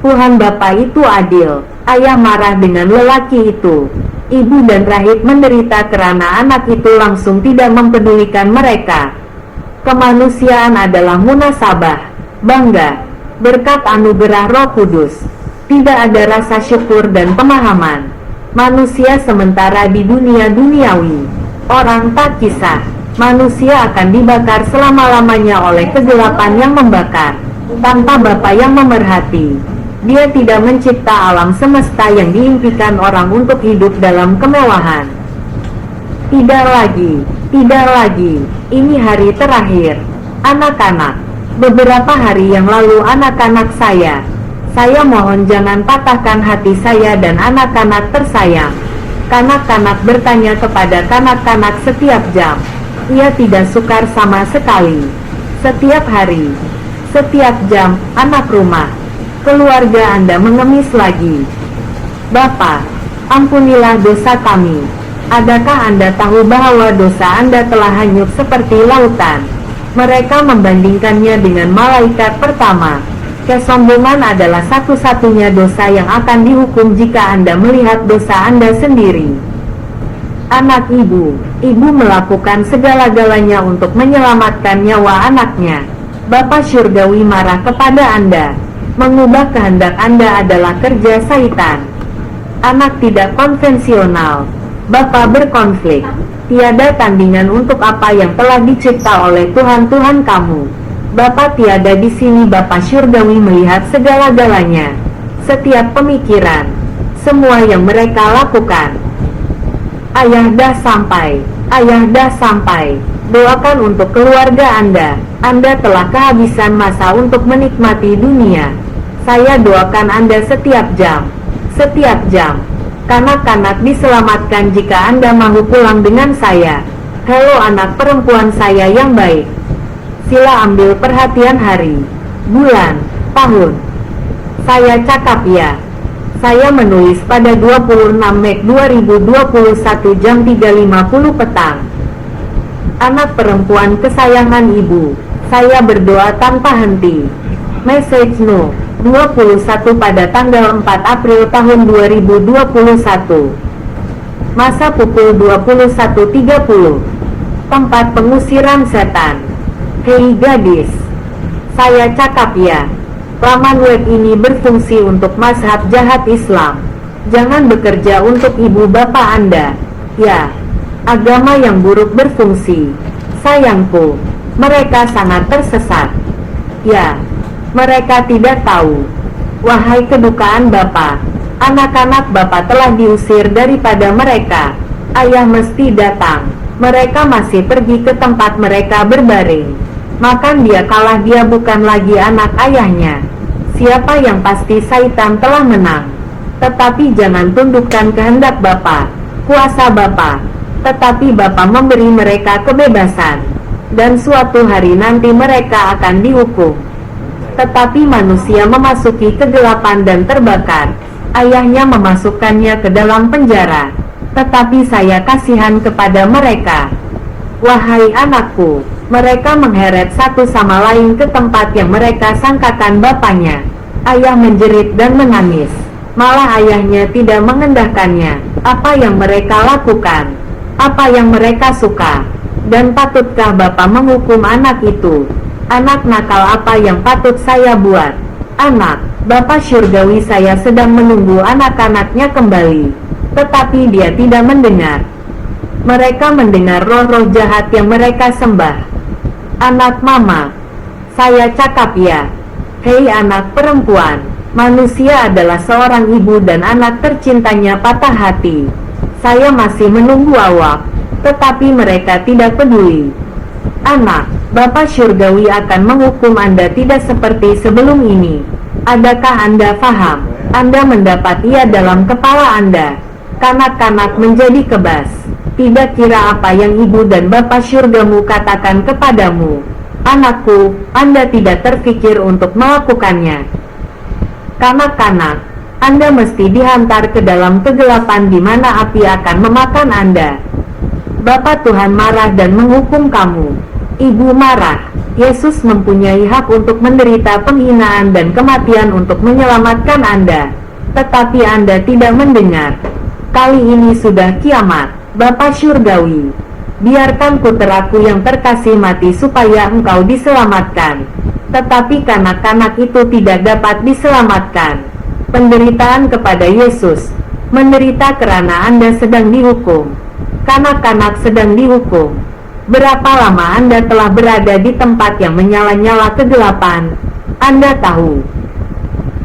Tuhan Bapa itu adil. Ayah marah dengan lelaki itu. Ibu dan rahib menderita karena anak itu langsung tidak mempedulikan mereka. Kemanusiaan adalah munasabah, bangga, berkat anugerah Roh Kudus. Tidak ada rasa syukur dan pemahaman. Manusia sementara di dunia duniawi. Orang tak kisah. Manusia akan dibakar selama-lamanya oleh kegelapan yang membakar. Tanpa Bapa yang memerhati. Dia tidak mencipta alam semesta yang diimpikan orang untuk hidup dalam kemewahan. Tidak lagi, tidak lagi. Ini hari terakhir. Anak-anak, beberapa hari yang lalu anak-anak saya mohon jangan patahkan hati saya dan anak-anak tersayang. Kanak-kanak bertanya kepada kanak-kanak setiap jam. Ia tidak sukar sama sekali. Setiap hari, setiap jam, anak rumah. Keluarga Anda mengemis lagi. Bapa, ampunilah dosa kami. Adakah Anda tahu bahwa dosa Anda telah hanyut seperti lautan? Mereka membandingkannya dengan malaikat pertama. Kesombongan adalah satu-satunya dosa yang akan dihukum jika Anda melihat dosa Anda sendiri. Anak ibu melakukan segala-galanya untuk menyelamatkan nyawa anaknya. Bapa Syurgawi marah kepada Anda. Mengubah kehendak Anda adalah kerja Saitan. Anak tidak konvensional. Bapa berkonflik. Tiada tandingan untuk apa yang telah dicipta oleh Tuhan kamu. Bapa tiada di sini. Bapa Syurgawi melihat segala-galanya. Setiap pemikiran. Semua yang mereka lakukan. Ayah dah sampai. Ayah dah sampai. Doakan untuk keluarga Anda. Anda telah kehabisan masa untuk menikmati dunia. Saya doakan Anda setiap jam. Setiap jam. Kanak-kanak diselamatkan jika Anda mau pulang dengan saya. Halo anak perempuan saya yang baik. Sila ambil perhatian hari, bulan, tahun. Saya cakap ya. Saya menulis pada 26 Mei 2021 jam 3.50 petang. Anak perempuan kesayangan ibu, saya berdoa tanpa henti. Message no, 21 pada tanggal 4 April tahun 2021. Masa pukul 21.30. Tempat pengusiran setan. Hei gadis, saya cakap ya. Laman web ini berfungsi untuk mazhab jahat Islam. Jangan bekerja untuk ibu bapak Anda. Ya, agama yang buruk berfungsi. Sayangku, mereka sangat tersesat. Ya, mereka tidak tahu. Wahai kedukaan Bapa, anak-anak Bapa telah diusir daripada mereka. Ayah mesti datang. Mereka masih pergi ke tempat mereka berbaring. Makan dia kalah, dia bukan lagi anak ayahnya. Siapa yang pasti Saitan telah menang. Tetapi jangan tundukkan kehendak Bapa, kuasa Bapa. Tetapi Bapa memberi mereka kebebasan. Dan suatu hari nanti mereka akan dihukum. Tetapi manusia memasuki kegelapan dan terbakar. Ayahnya memasukkannya ke dalam penjara. Tetapi saya kasihan kepada mereka. Wahai anakku, mereka mengheret satu sama lain ke tempat yang mereka sangkakan bapaknya. Ayah menjerit dan menangis. Malah ayahnya tidak mengendahkannya. Apa yang mereka lakukan? Apa yang mereka suka? Dan patutkah Bapa menghukum anak itu? Anak nakal apa yang patut saya buat? Anak, Bapa Syurgawi saya sedang menunggu anak-anaknya kembali. Tetapi dia tidak mendengar. Mereka mendengar roh-roh jahat yang mereka sembah. Anak mama, saya cakap ya. Hei anak perempuan, manusia adalah seorang ibu dan anak tercintanya patah hati. Saya masih menunggu awak, tetapi mereka tidak peduli. Anak, Bapa Syurgawi akan menghukum Anda tidak seperti sebelum ini. Adakah Anda paham? Anda mendapat ia dalam kepala Anda. Kanak-kanak menjadi kebas. Tidak kira apa yang ibu dan Bapa Syurgamu katakan kepadamu. Anakku, Anda tidak terfikir untuk melakukannya. Kanak-kanak, Anda mesti dihantar ke dalam kegelapan di mana api akan memakan Anda. Bapa Tuhan marah dan menghukum kamu. Ibu marah. Yesus mempunyai hak untuk menderita penghinaan dan kematian untuk menyelamatkan Anda. Tetapi Anda tidak mendengar. Kali ini sudah kiamat, Bapa Syurgawi. Biarkan puteraku yang terkasih mati supaya engkau diselamatkan. Tetapi kanak-kanak itu tidak dapat diselamatkan. Penderitaan kepada Yesus. Menderita karena Anda sedang dihukum. Kanak-kanak sedang dihukum. Berapa lama Anda telah berada di tempat yang menyala-nyala kegelapan? Anda tahu.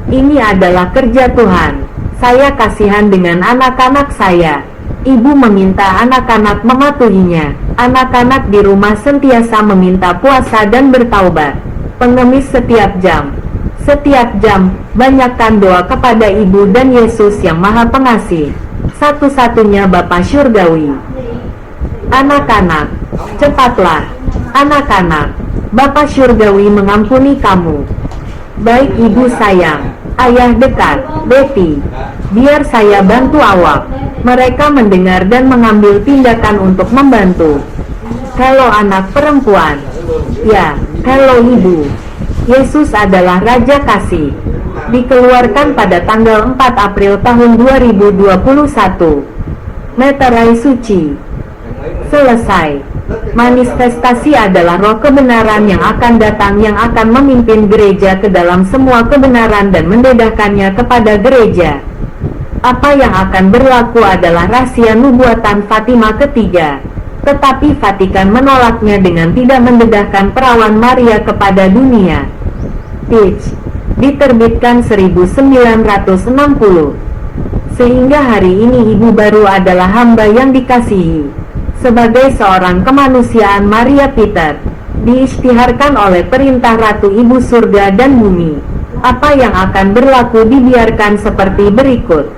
Ini adalah kerja Tuhan. Saya kasihan dengan anak-anak saya. Ibu meminta anak-anak mematuhinya. Anak-anak di rumah sentiasa meminta puasa dan bertaubat. Pengemis setiap jam. Setiap jam, banyakkan doa kepada Ibu dan Yesus yang Maha Pengasih. Satu-satunya Bapa Syurgawi. Anak-anak, cepatlah. Anak-anak, Bapa Syurgawi mengampuni kamu. Baik Ibu sayang, Ayah dekat, Betty. Biar saya bantu awak. Mereka mendengar dan mengambil tindakan untuk membantu. Hello anak perempuan. Ya, hello Ibu. Yesus adalah Raja Kasih. Dikeluarkan pada tanggal 4 April tahun 2021. Meterai suci. Selesai. Manifestasi adalah roh kebenaran yang akan datang yang akan memimpin gereja ke dalam semua kebenaran dan mendedahkannya kepada gereja. Apa yang akan berlaku adalah rahasia nubuatan Fatimah ketiga. Tetapi Vatikan menolaknya dengan tidak mendedahkan perawan Maria kepada dunia. Pitch. Diterbitkan 1960. Sehingga hari ini Ibu baru adalah hamba yang dikasihi. Sebagai seorang kemanusiaan Maria Peter, diisytiharkan oleh perintah Ratu Ibu Surga dan Bumi. Apa yang akan berlaku dibiarkan seperti berikut.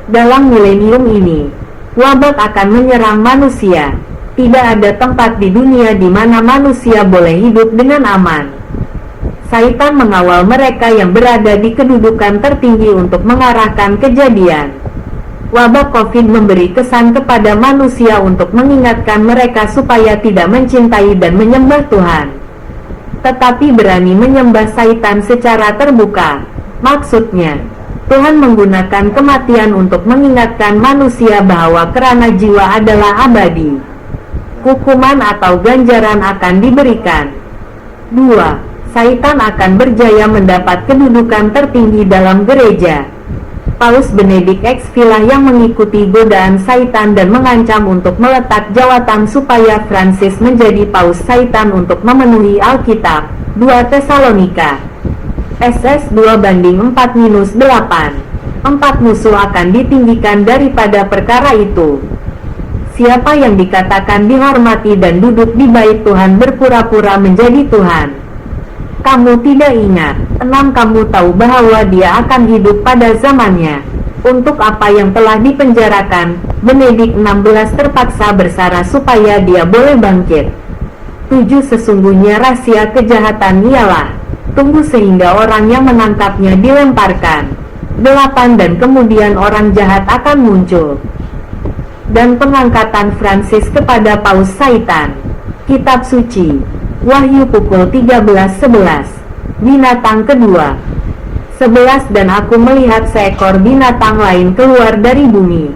Dalam milenium ini, wabak akan menyerang manusia. Tidak ada tempat di dunia di mana manusia boleh hidup dengan aman. Saitan mengawal mereka yang berada di kedudukan tertinggi untuk mengarahkan kejadian. Wabak COVID memberi kesan kepada manusia untuk mengingatkan mereka supaya tidak mencintai dan menyembah Tuhan, tetapi berani menyembah Saitan secara terbuka. Maksudnya, Tuhan menggunakan kematian untuk mengingatkan manusia bahwa kerana jiwa adalah abadi. Hukuman atau ganjaran akan diberikan. 2. Saitan akan berjaya mendapat kedudukan tertinggi dalam gereja. Paus Benedict XVI yang mengikuti godaan Saitan dan mengancam untuk meletak jawatan supaya Francis menjadi Paus Saitan untuk memenuhi Alkitab. 2 Tesalonika SS 2:4-8. 4 musuh akan ditinggikan daripada perkara itu. Siapa yang dikatakan dihormati dan duduk di bait Tuhan berpura-pura menjadi Tuhan. Kamu tidak ingat. 6 Kamu tahu bahwa dia akan hidup pada zamannya. Untuk apa yang telah dipenjarakan, Benedict XVI terpaksa bersara supaya dia boleh bangkit. 7 Sesungguhnya rahasia kejahatan ialah, tunggu sehingga orang yang menangkapnya dilemparkan. 8 Dan kemudian orang jahat akan muncul. Dan pengangkatan Francis kepada Paus Saitan. Kitab Suci. Wahyu pukul 13:11. Binatang kedua. 11 Dan aku melihat seekor binatang lain keluar dari bumi,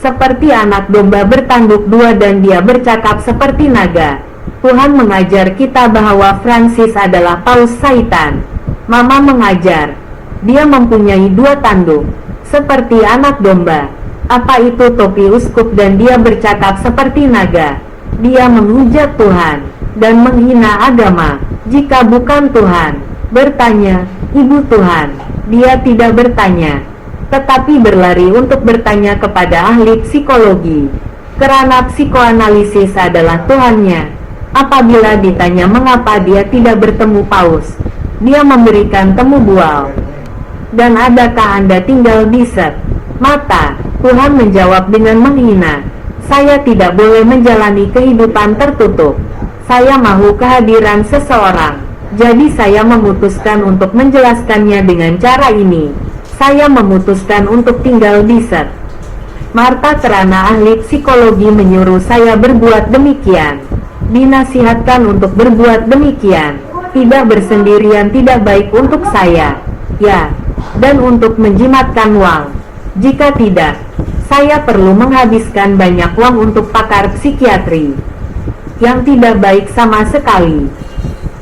seperti anak domba bertanduk dua dan dia bercakap seperti naga. Tuhan mengajar kita bahwa Francis adalah Paus Saitan. Mama mengajar. Dia mempunyai 2 tanduk, seperti anak domba. Apa itu topi uskup dan dia bercakap seperti naga. Dia menghujat Tuhan dan menghina agama. Jika bukan Tuhan bertanya, Ibu Tuhan, dia tidak bertanya, tetapi berlari untuk bertanya kepada ahli psikologi, karena psikoanalisis adalah Tuhannya. Apabila ditanya mengapa dia tidak bertemu Paus, dia memberikan temu bual. Dan adakah Anda tinggal di set mata? Tuhan menjawab dengan menghina. Saya tidak boleh menjalani kehidupan tertutup. Saya mahu kehadiran seseorang. Jadi saya memutuskan untuk menjelaskannya dengan cara ini. Saya memutuskan untuk tinggal di set Marta karena ahli psikologi menyuruh saya berbuat demikian. Dinasihatkan untuk berbuat demikian. Tidak bersendirian tidak baik untuk saya. Ya, dan untuk menjimatkan uang. Jika tidak, saya perlu menghabiskan banyak uang untuk pakar psikiatri. Yang tidak baik sama sekali.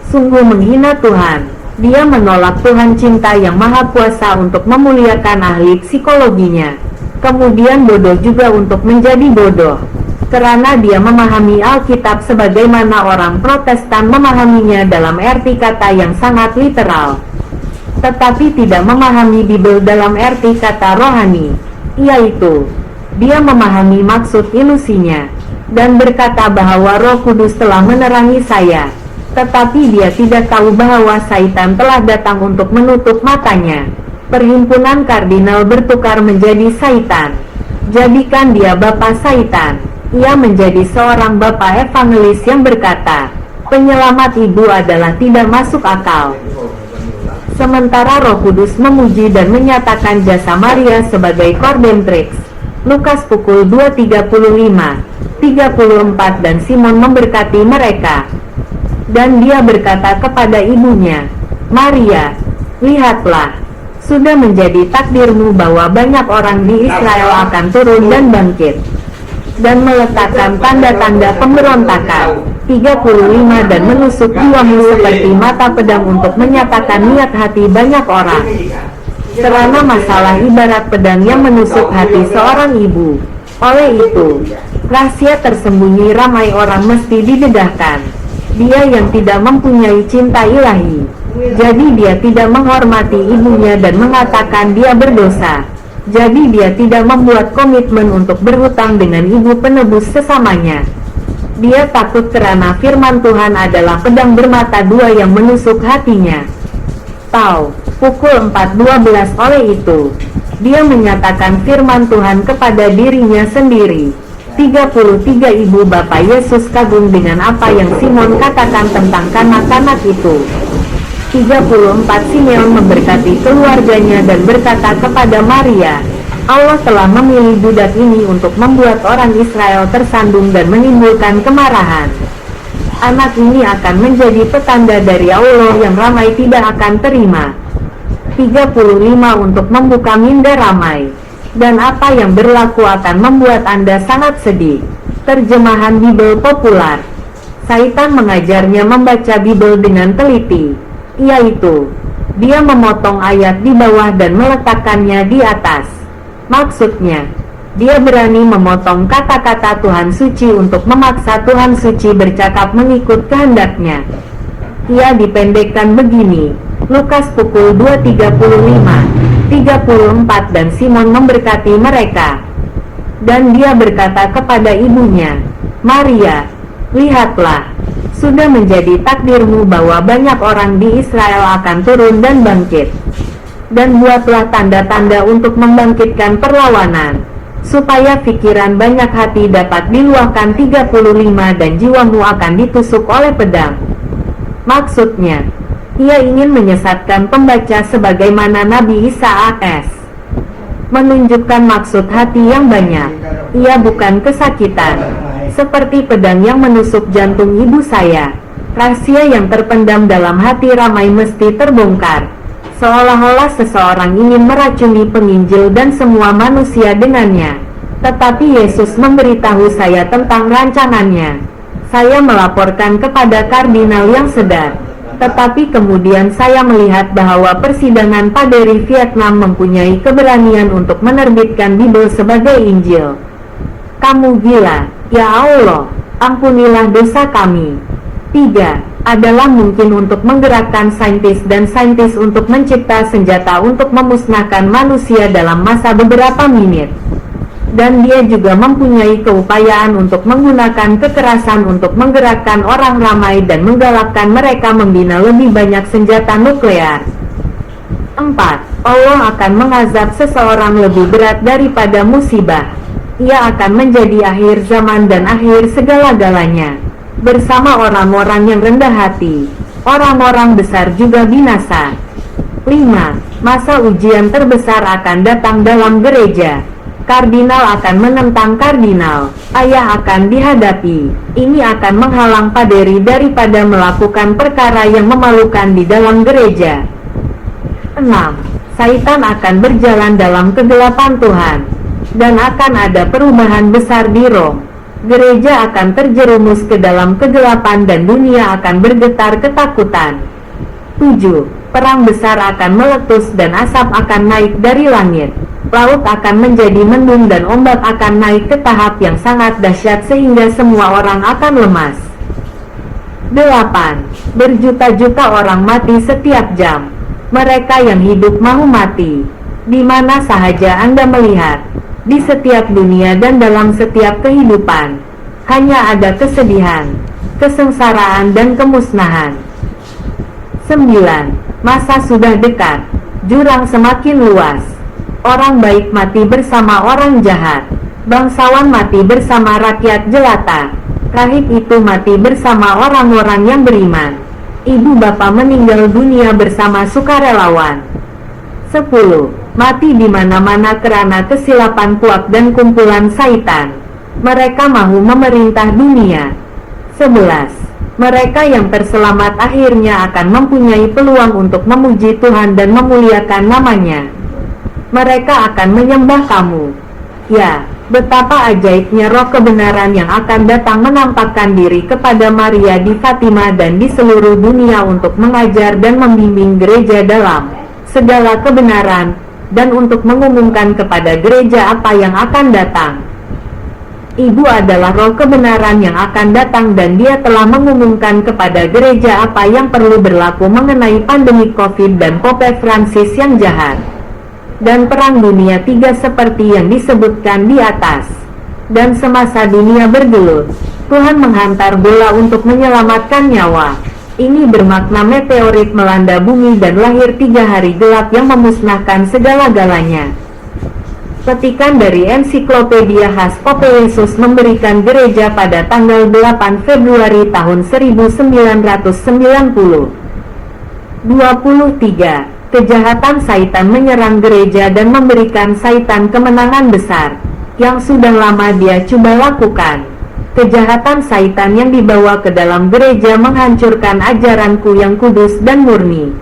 Sungguh menghina Tuhan. Dia menolak Tuhan cinta yang maha kuasa untuk memuliakan ahli psikologinya. Kemudian bodoh juga untuk menjadi bodoh. Karena dia memahami Alkitab sebagaimana orang Protestan memahaminya dalam arti kata yang sangat literal. Tetapi tidak memahami Bible dalam arti kata rohani, yaitu, dia memahami maksud ilusinya, dan berkata bahwa Roh Kudus telah menerangi saya, tetapi dia tidak tahu bahwa Satan telah datang untuk menutup matanya. Perhimpunan kardinal bertukar menjadi Satan. Jadikan dia Bapa Satan. Ia menjadi seorang bapa evangelis yang berkata, penyelamat ibu adalah tidak masuk akal. Sementara Roh Kudus memuji dan menyatakan jasa Maria sebagai Cordemtrix. Lukas pukul 2:35, 34 dan Simon memberkati mereka. Dan dia berkata kepada ibunya, Maria, lihatlah, sudah menjadi takdirmu bahwa banyak orang di Israel akan turun dan bangkit. Dan meletakkan tanda-tanda pemberontakan. 35 dan menusuk jiwamu seperti mata pedang untuk menyatakan niat hati banyak orang. Karena masalah ibarat pedang yang menusuk hati seorang ibu. Oleh itu, rahasia tersembunyi ramai orang mesti didedahkan. Dia yang tidak mempunyai cinta ilahi. Jadi dia tidak menghormati ibunya dan mengatakan dia berdosa. Jadi dia tidak membuat komitmen untuk berhutang dengan ibu penebus sesamanya. Dia takut karena firman Tuhan adalah pedang bermata dua yang menusuk hatinya. Tahu, pukul 4:12 oleh itu, dia menyatakan firman Tuhan kepada dirinya sendiri. 33 Ibu Bapa Yesus kagum dengan apa yang Simon katakan tentang kanak-kanak itu. 34 Simeon memberkati keluarganya dan berkata kepada Maria, Allah telah memilih budak ini untuk membuat orang Israel tersandung dan menimbulkan kemarahan. Anak ini akan menjadi petanda dari Allah yang ramai tidak akan terima. 35 Untuk membuka minda ramai. Dan apa yang berlaku akan membuat Anda sangat sedih. Terjemahan Bible populer. Satan mengajarnya membaca Bible dengan teliti. Yaitu, dia memotong ayat di bawah dan meletakkannya di atas. Maksudnya, dia berani memotong kata-kata Tuhan suci untuk memaksa Tuhan suci bercakap mengikut kehendaknya. Ia dipendekkan begini, Lukas pukul 2:35, 34 dan Simon memberkati mereka. Dan dia berkata kepada ibunya, Maria, lihatlah, sudah menjadi takdirmu bahwa banyak orang di Israel akan turun dan bangkit. Dan buatlah tanda-tanda untuk membangkitkan perlawanan, supaya pikiran banyak hati dapat diluahkan. 35 Dan jiwamu akan ditusuk oleh pedang. Maksudnya, ia ingin menyesatkan pembaca sebagaimana Nabi Isa AS. Menunjukkan maksud hati yang banyak. Ia bukan kesakitan. Seperti pedang yang menusuk jantung ibu saya. Rahasia yang terpendam dalam hati ramai mesti terbongkar. Seolah-olah seseorang ingin meracuni penginjil dan semua manusia dengannya. Tetapi Yesus memberitahu saya tentang rancangannya. Saya melaporkan kepada kardinal yang sedar. Tetapi kemudian saya melihat bahwa persidangan paderi Vietnam mempunyai keberanian untuk menerbitkan Bible sebagai Injil. Kamu gila. Ya Allah, ampunilah dosa kami. 3. Adalah mungkin untuk menggerakkan saintis dan saintis untuk mencipta senjata untuk memusnahkan manusia dalam masa beberapa menit. Dan dia juga mempunyai keupayaan untuk menggunakan kekerasan untuk menggerakkan orang ramai dan menggalakkan mereka membina lebih banyak senjata nuklear. 4. Allah akan mengazab seseorang lebih berat daripada musibah. Ia akan menjadi akhir zaman dan akhir segala-galanya. Bersama orang-orang yang rendah hati, orang-orang besar juga binasa. 5. Masa ujian terbesar akan datang dalam gereja. Kardinal akan menentang kardinal. Ayah akan dihadapi. Ini akan menghalang paderi daripada melakukan perkara yang memalukan di dalam gereja. 6. Saitan akan berjalan dalam kegelapan Tuhan. Dan akan ada perubahan besar di Rom. Gereja akan terjerumus ke dalam kegelapan dan dunia akan bergetar ketakutan. 7. Perang besar akan meletus dan asap akan naik dari langit. Laut akan menjadi mendung dan ombak akan naik ke tahap yang sangat dahsyat sehingga semua orang akan lemas. 8. Berjuta-juta orang mati setiap jam. Mereka yang hidup mau mati. Di mana sahaja Anda melihat, di setiap dunia dan dalam setiap kehidupan, hanya ada kesedihan, kesengsaraan dan kemusnahan. 9. Masa sudah dekat. Jurang semakin luas. Orang baik mati bersama orang jahat. Bangsawan mati bersama rakyat jelata. Rahib itu mati bersama orang-orang yang beriman. Ibu bapa meninggal dunia bersama sukarelawan. 10. Mati di mana-mana karena kesilapan kuak dan kumpulan saitan. Mereka mahu memerintah dunia. 11. Mereka yang terselamat akhirnya akan mempunyai peluang untuk memuji Tuhan dan memuliakan namanya. Mereka akan menyembah kamu. Ya, betapa ajaibnya roh kebenaran yang akan datang menampakkan diri kepada Maria di Fatima dan di seluruh dunia untuk mengajar dan membimbing gereja dalam segala kebenaran, dan untuk mengumumkan kepada gereja apa yang akan datang. Ibu adalah roh kebenaran yang akan datang dan dia telah mengumumkan kepada gereja apa yang perlu berlaku mengenai pandemi COVID dan Pope Francis yang jahat. Dan Perang Dunia III seperti yang disebutkan di atas. Dan semasa dunia bergelut, Tuhan menghantar bola untuk menyelamatkan nyawa. Ini bermakna meteorit melanda bumi dan lahir 3 hari gelap yang memusnahkan segala-galanya. Petikan dari ensiklopedia khas Pope Yesus memberikan gereja pada tanggal 8 Februari tahun 1990. 23. Kejahatan Saitan menyerang gereja dan memberikan Saitan kemenangan besar, yang sudah lama dia coba lakukan. Kejahatan Saitan yang dibawa ke dalam gereja menghancurkan ajaranku yang kudus dan murni.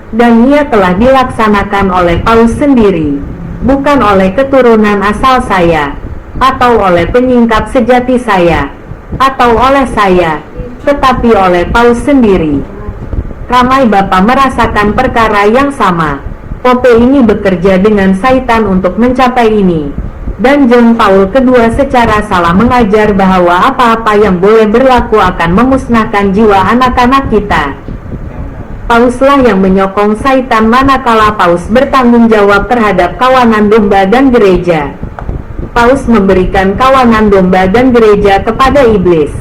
Dan ia telah dilaksanakan oleh Paus sendiri, bukan oleh keturunan asal saya, atau oleh penyingkap sejati saya, atau oleh saya, tetapi oleh Paus sendiri. Ramai Bapa merasakan perkara yang sama. Pope ini bekerja dengan Saitan untuk mencapai ini. Dan John Paul II secara salah mengajar bahwa apa-apa yang boleh berlaku akan memusnahkan jiwa anak-anak kita. Pauslah yang menyokong Saitan manakala Paus bertanggung jawab terhadap kawanan domba dan gereja. Paus memberikan kawanan domba dan gereja kepada iblis.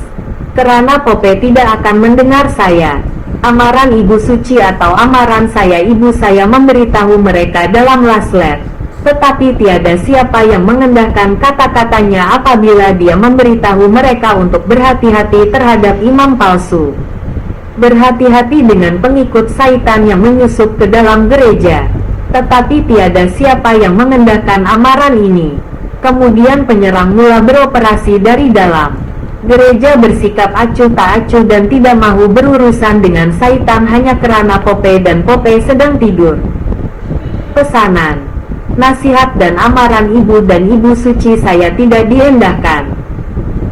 Karena Pope tidak akan mendengar saya, amaran Ibu Suci atau amaran saya Ibu saya memberitahu mereka dalam laslet, tetapi tiada siapa yang mengendahkan kata-katanya apabila dia memberitahu mereka untuk berhati-hati terhadap imam palsu. Berhati-hati dengan pengikut Saitan yang menyusup ke dalam gereja, tetapi tiada siapa yang mengendahkan amaran ini. Kemudian penyerang mula beroperasi dari dalam. Gereja bersikap acuh tak acuh dan tidak mahu berurusan dengan Saitan hanya karena Pope dan Pope sedang tidur. Pesanan, nasihat dan amaran Ibu dan Ibu Suci saya tidak diendahkan.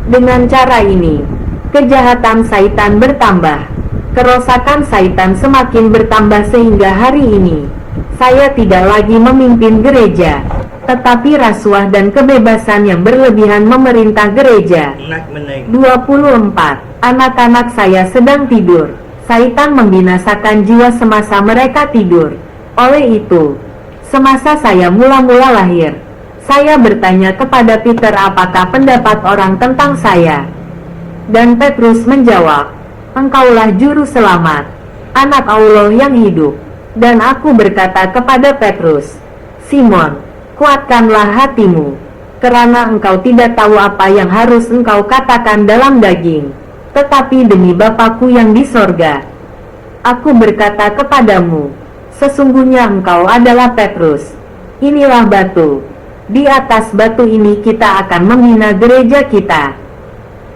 Dengan cara ini, kejahatan Saitan bertambah. Kerosakan Saitan semakin bertambah sehingga hari ini, saya tidak lagi memimpin gereja, tetapi rasuah dan kebebasan yang berlebihan memerintah gereja. 24. Anak-anak saya sedang tidur. Saitan membinasakan jiwa semasa mereka tidur. Oleh itu, semasa saya mula-mula lahir, saya bertanya kepada Peter apakah pendapat orang tentang saya. Dan Petrus menjawab, "Engkaulah juru selamat, anak Allah yang hidup." Dan aku berkata kepada Petrus, "Simon, kuatkanlah hatimu, karena engkau tidak tahu apa yang harus engkau katakan dalam daging, tetapi demi Bapa-Ku yang di sorga. Aku berkata kepadamu, sesungguhnya engkau adalah Petrus. Inilah batu, Di atas batu ini kita akan membina gereja kita.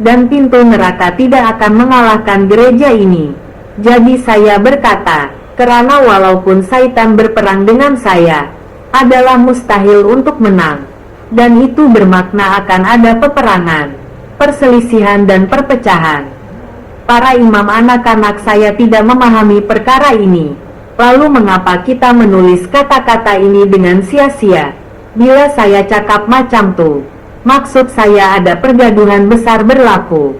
Dan pintu neraka tidak akan mengalahkan gereja ini. Jadi saya berkata, karena walaupun Satan berperang dengan saya, adalah mustahil untuk menang. Dan itu bermakna akan ada peperangan, perselisihan dan perpecahan. Para imam anak-anak saya tidak memahami perkara ini. Lalu mengapa kita menulis kata-kata ini dengan sia-sia? Bila saya cakap macam tuh, maksud saya ada pergaduhan besar berlaku.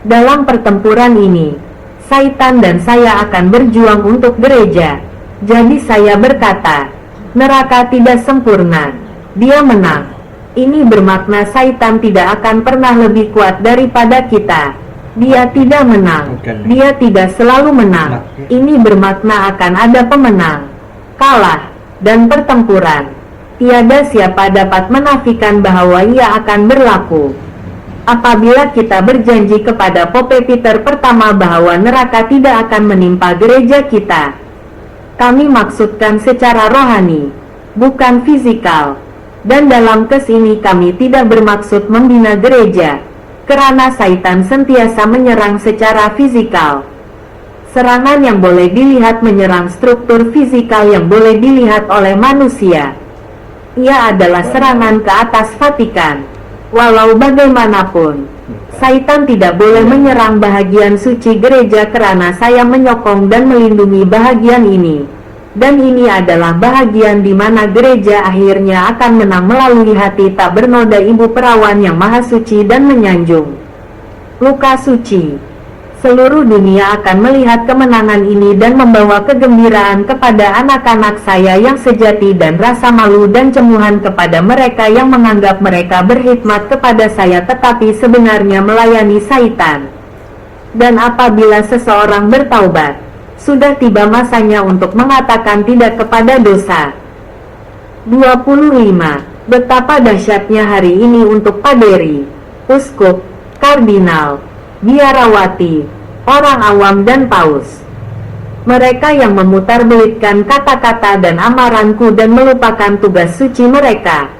Dalam pertempuran ini, Satan dan saya akan berjuang untuk gereja. Jadi saya berkata, neraka tidak sempurna. Dia menang. Ini bermakna Satan tidak akan pernah lebih kuat daripada kita. Dia tidak menang. Dia tidak selalu menang. Ini bermakna akan ada pemenang, kalah, dan pertempuran. Tiada siapa dapat menafikan bahwa ia akan berlaku. Apabila kita berjanji kepada Pope Peter pertama bahwa neraka tidak akan menimpa gereja kita, kami maksudkan secara rohani, bukan fisikal. Dan dalam kes ini kami tidak bermaksud membina gereja, karena Satan sentiasa menyerang secara fisikal. Serangan yang boleh dilihat menyerang struktur fisikal yang boleh dilihat oleh manusia. Ia adalah serangan ke atas Vatikan. Walau bagaimanapun, Satan tidak boleh menyerang bahagian suci gereja karena saya menyokong dan melindungi bahagian ini. Dan ini adalah bahagian di mana gereja akhirnya akan menang melalui hati tak bernoda Ibu Perawan yang maha suci dan menyanjung. Luka suci. Seluruh dunia akan melihat kemenangan ini dan membawa kegembiraan kepada anak-anak saya yang sejati dan rasa malu dan cemoohan kepada mereka yang menganggap mereka berkhidmat kepada saya tetapi sebenarnya melayani Satan. Dan apabila seseorang bertaubat, sudah tiba masanya untuk mengatakan tidak kepada dosa. 25. Betapa dahsyatnya hari ini untuk paderi, uskup, kardinal, biarawati, orang awam dan paus. Mereka yang memutarbelitkan kata-kata dan amaranku dan melupakan tugas suci mereka.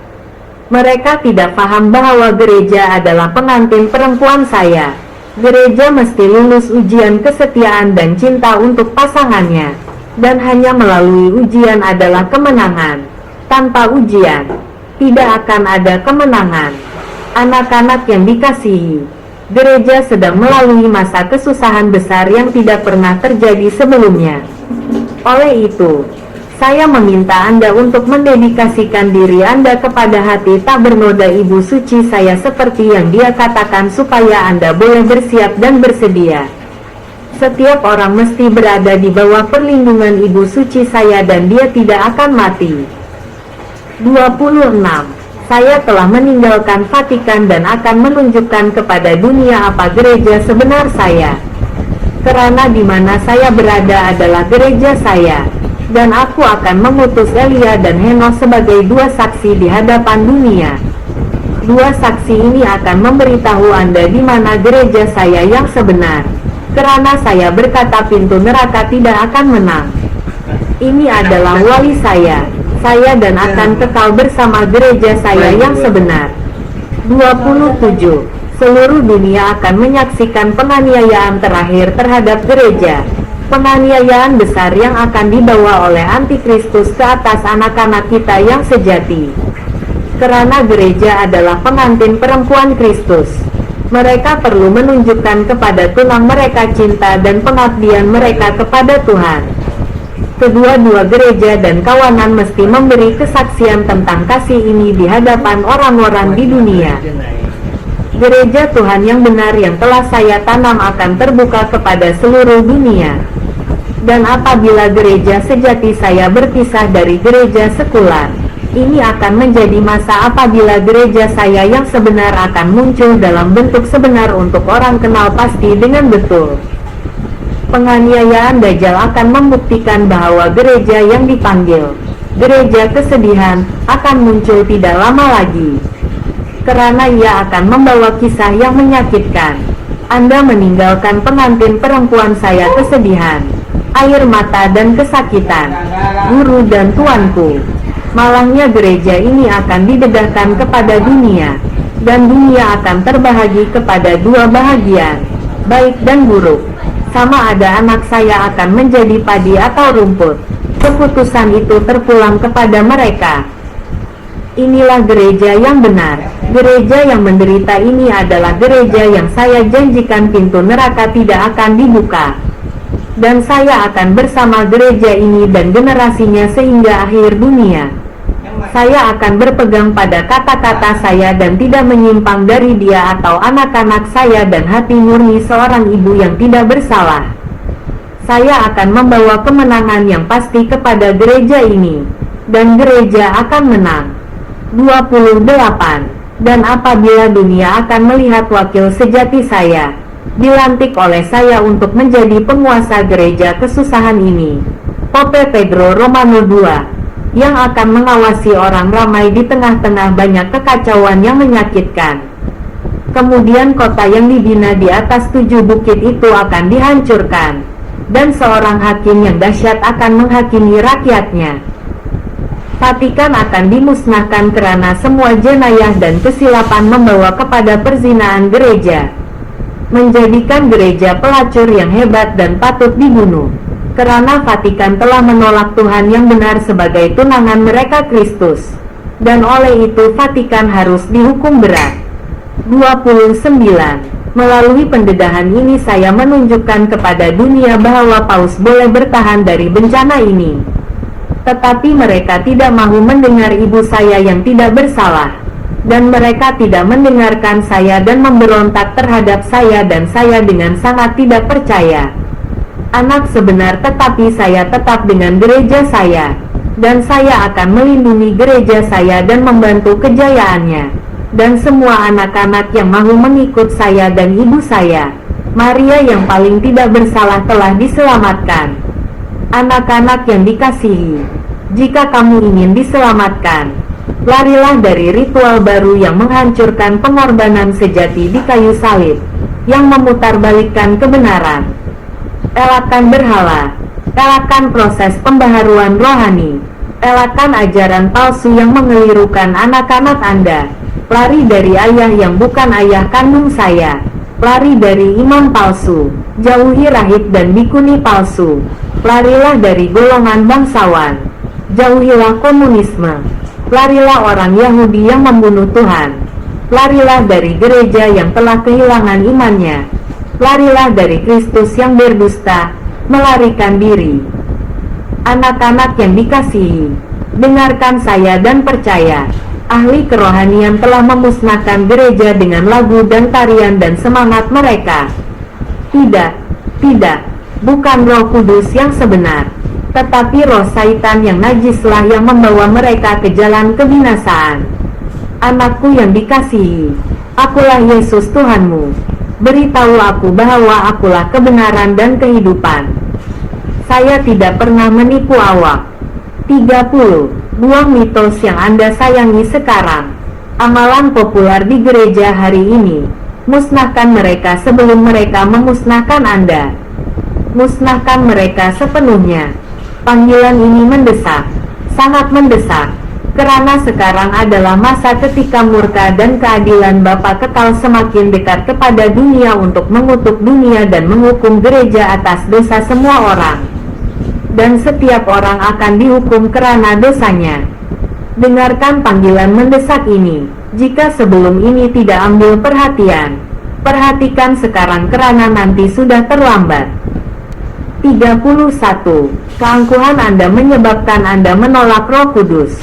Mereka tidak paham bahwa gereja adalah pengantin perempuan saya. Gereja mesti lulus ujian kesetiaan dan cinta untuk pasangannya. Dan hanya melalui ujian adalah kemenangan. Tanpa ujian, tidak akan ada kemenangan. Anak-anak yang dikasihi, gereja sedang melalui masa kesusahan besar yang tidak pernah terjadi sebelumnya. Oleh itu, saya meminta Anda untuk mendedikasikan diri Anda kepada hati tak bernoda Ibu Suci saya seperti yang dia katakan supaya Anda boleh bersiap dan bersedia. Setiap orang mesti berada di bawah perlindungan Ibu Suci saya dan dia tidak akan mati. 26. Saya telah meninggalkan Vatikan dan akan menunjukkan kepada dunia apa gereja sebenar saya. Karena di mana saya berada adalah gereja saya. Dan aku akan memutus Elia dan Henos sebagai dua saksi di hadapan dunia. Dua saksi ini akan memberitahu Anda di mana gereja saya yang sebenar. Karena saya berkata pintu neraka tidak akan menang. Ini adalah wali saya dan akan kekal bersama gereja saya yang sebenar. 27. Seluruh dunia akan menyaksikan penganiayaan terakhir terhadap gereja. Penganiayaan besar yang akan dibawa oleh Antikristus ke atas anak-anak kita yang sejati. Karena gereja adalah pengantin perempuan Kristus. Mereka perlu menunjukkan kepada tunang mereka cinta dan pengabdian mereka kepada Tuhan. Kedua-dua gereja dan kawanan mesti memberi kesaksian tentang kasih ini di hadapan orang-orang di dunia. Gereja Tuhan yang benar yang telah saya tanam akan terbuka kepada seluruh dunia. Dan apabila gereja sejati saya berpisah dari gereja sekular, ini akan menjadi masa apabila gereja saya yang sebenar akan muncul dalam bentuk sebenar untuk orang kenal pasti dengan betul. Penganiayaan Dajjal akan membuktikan bahwa gereja yang dipanggil, gereja kesedihan, akan muncul tidak lama lagi. Karena ia akan membawa kisah yang menyakitkan. Anda meninggalkan pengantin perempuan saya kesedihan, air mata dan kesakitan, guru dan tuanku. Malangnya gereja ini akan didedahkan kepada dunia, dan dunia akan terbahagi kepada dua bahagian, baik dan buruk. Sama ada anak saya akan menjadi padi atau rumput. Keputusan itu terpulang kepada mereka. Inilah gereja yang benar. Gereja yang menderita ini adalah gereja yang saya janjikan pintu neraka tidak akan dibuka. Dan saya akan bersama gereja ini dan generasinya sehingga akhir dunia. Saya akan berpegang pada kata-kata saya dan tidak menyimpang dari dia atau anak-anak saya dan hati murni seorang ibu yang tidak bersalah. Saya akan membawa kemenangan yang pasti kepada gereja ini, dan gereja akan menang. 28. Dan apabila dunia akan melihat wakil sejati saya, dilantik oleh saya untuk menjadi penguasa gereja kesusahan ini, Pope Pedro Romano II, yang akan mengawasi orang ramai di tengah-tengah banyak kekacauan yang menyakitkan. Kemudian kota yang dibina di atas 7 bukit itu akan dihancurkan, dan seorang hakim yang dahsyat akan menghakimi rakyatnya. Vatikan akan dimusnahkan karena semua jenayah dan kesilapan membawa kepada perzinaan gereja, menjadikan gereja pelacur yang hebat dan patut dibunuh. Karena Vatikan telah menolak Tuhan yang benar sebagai tunangan mereka Kristus, dan oleh itu Vatikan harus dihukum berat. 29. Melalui pendedahan ini saya menunjukkan kepada dunia bahwa Paus boleh bertahan dari bencana ini. Tetapi mereka tidak mau mendengar ibu saya yang tidak bersalah, dan mereka tidak mendengarkan saya dan memberontak terhadap saya dan saya dengan sangat tidak percaya. Anak sebenar tetapi saya tetap dengan gereja saya, dan saya akan melindungi gereja saya dan membantu kejayaannya, dan semua anak-anak yang mau mengikut saya dan ibu saya, Maria yang paling tidak bersalah telah diselamatkan. Anak-anak yang dikasihi, jika kamu ingin diselamatkan, larilah dari ritual baru yang menghancurkan pengorbanan sejati di kayu salib, yang memutarbalikkan kebenaran. Elakkan berhala, elakkan proses pembaharuan rohani, elakkan ajaran palsu yang mengelirukan anak-anak Anda. Lari dari ayah yang bukan ayah kandung saya, lari dari imam palsu, jauhi rahib dan bikuni palsu, larilah dari golongan bangsawan, jauhilah komunisme, larilah orang Yahudi yang membunuh Tuhan, larilah dari gereja yang telah kehilangan imannya, larilah dari Kristus yang berdusta, melarikan diri. Anak-anak yang dikasihi, dengarkan saya dan percaya. Ahli kerohanian telah memusnahkan gereja dengan lagu dan tarian dan semangat mereka. Tidak, bukan Roh Kudus yang sebenar, tetapi roh Saitan yang najislah yang membawa mereka ke jalan kebinasaan. Anakku yang dikasihi, akulah Yesus Tuhanmu. Beritahu aku bahwa akulah kebenaran dan kehidupan. Saya tidak pernah menipu awak. 30. Buang mitos yang Anda sayangi sekarang. Amalan populer di gereja hari ini. Musnahkan mereka sebelum mereka memusnahkan Anda. Musnahkan mereka sepenuhnya. Panggilan ini mendesak, sangat mendesak, karena sekarang adalah masa ketika murka dan keadilan Bapa kekal semakin dekat kepada dunia untuk mengutuk dunia dan menghukum gereja atas dosa semua orang. Dan setiap orang akan dihukum karena dosanya. Dengarkan panggilan mendesak ini. Jika sebelum ini tidak ambil perhatian, perhatikan sekarang karena nanti sudah terlambat. 31. Keangkuhan Anda menyebabkan Anda menolak Roh Kudus.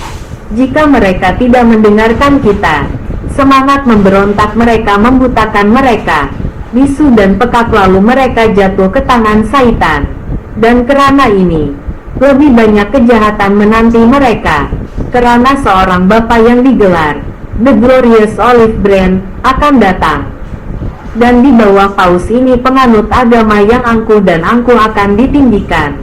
Jika mereka tidak mendengarkan kita, semangat memberontak mereka membutakan mereka. Bisu dan pekak lalu mereka jatuh ke tangan Saitan. Dan karena ini, lebih banyak kejahatan menanti mereka, karena seorang Bapa yang digelar The Glorious Olive Branch akan datang. Dan di bawah Paus ini penganut agama yang angkuh dan angkuh akan ditinggikan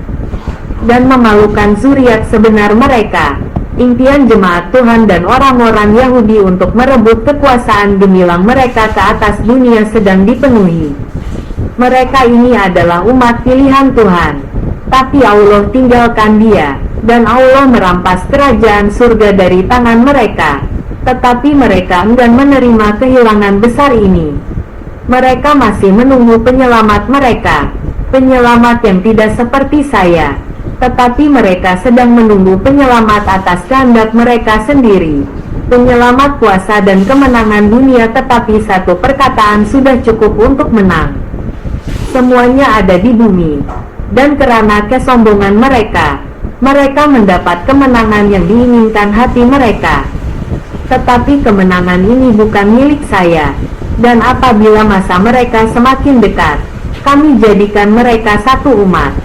dan memalukan zuriat sebenar mereka. Impian jemaat Tuhan dan orang-orang Yahudi untuk merebut kekuasaan gemilang mereka ke atas dunia sedang dipenuhi. Mereka ini adalah umat pilihan Tuhan, tapi Allah tinggalkan dia. dan Allah merampas kerajaan surga dari tangan mereka. Tetapi mereka enggan menerima kehilangan besar ini. Mereka masih menunggu penyelamat mereka, penyelamat yang tidak seperti saya. Tetapi mereka sedang menunggu penyelamat atas kehendak mereka sendiri, penyelamat kuasa dan kemenangan dunia. Tetapi satu perkataan sudah cukup untuk menang. Semuanya ada di bumi, dan karena kesombongan mereka, mereka mendapat kemenangan yang diinginkan hati mereka. Tetapi kemenangan ini bukan milik saya, dan apabila masa mereka semakin dekat, kami jadikan mereka satu umat.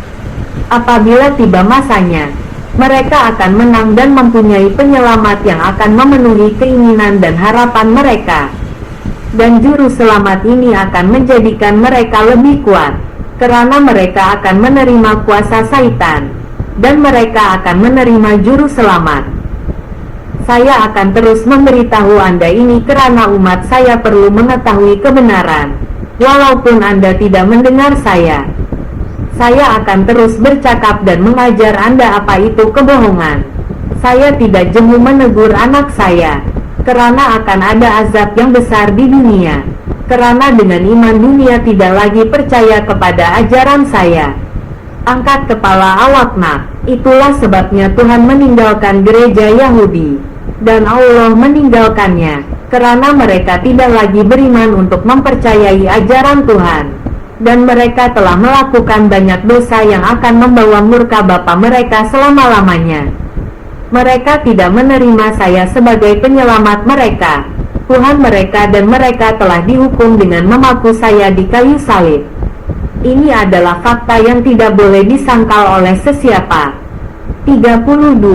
Apabila tiba masanya, mereka akan menang dan mempunyai penyelamat yang akan memenuhi keinginan dan harapan mereka. Dan juru selamat ini akan menjadikan mereka lebih kuat, karena mereka akan menerima kuasa Saitan, dan mereka akan menerima juru selamat. Saya akan terus memberitahu Anda ini karena umat saya perlu mengetahui kebenaran, walaupun Anda tidak mendengar saya. Saya akan terus bercakap dan mengajar Anda apa itu kebohongan. Saya tidak jemu menegur anak saya, karena akan ada azab yang besar di dunia, karena dengan iman dunia tidak lagi percaya kepada ajaran saya. Angkat kepala awak nak. Itulah sebabnya Tuhan meninggalkan gereja Yahudi, dan Allah meninggalkannya, karena mereka tidak lagi beriman untuk mempercayai ajaran Tuhan, dan mereka telah melakukan banyak dosa yang akan membawa murka Bapa mereka selama-lamanya. Mereka tidak menerima saya sebagai penyelamat mereka, Tuhan mereka, dan mereka telah dihukum dengan memaku saya di kayu salib. Ini adalah fakta yang tidak boleh disangkal oleh sesiapa. 32.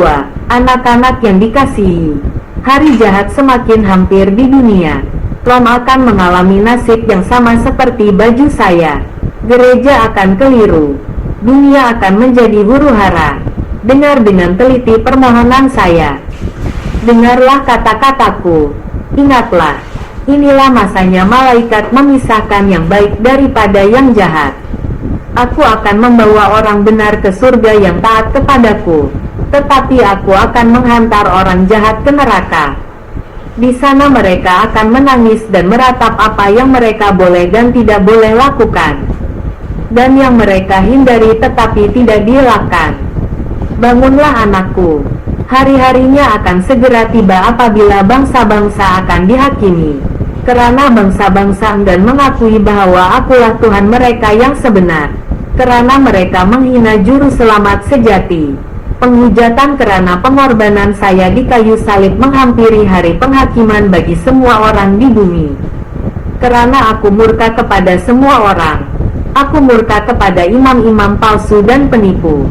Anak-anak yang dikasihi, hari jahat semakin hampir di dunia. Rom akan mengalami nasib yang sama seperti baju saya. Gereja akan keliru. Dunia akan menjadi huru-hara. Dengar dengan teliti permohonan saya. Dengarlah kata-kataku. Ingatlah, inilah masanya malaikat memisahkan yang baik daripada yang jahat. Aku akan membawa orang benar ke surga yang taat kepadaku, tetapi aku akan menghantar orang jahat ke neraka. Di sana mereka akan menangis dan meratap apa yang mereka boleh dan tidak boleh lakukan, dan yang mereka hindari tetapi tidak dielakkan. Bangunlah anakku, hari-harinya akan segera tiba apabila bangsa-bangsa akan dihakimi, karena bangsa-bangsa enggan mengakui bahwa akulah Tuhan mereka yang sebenar, karena mereka menghina juru selamat sejati. Penghujatan karena pengorbanan saya di kayu salib menghampiri hari penghakiman bagi semua orang di bumi. Karena aku murka kepada semua orang, aku murka kepada imam-imam palsu dan penipu.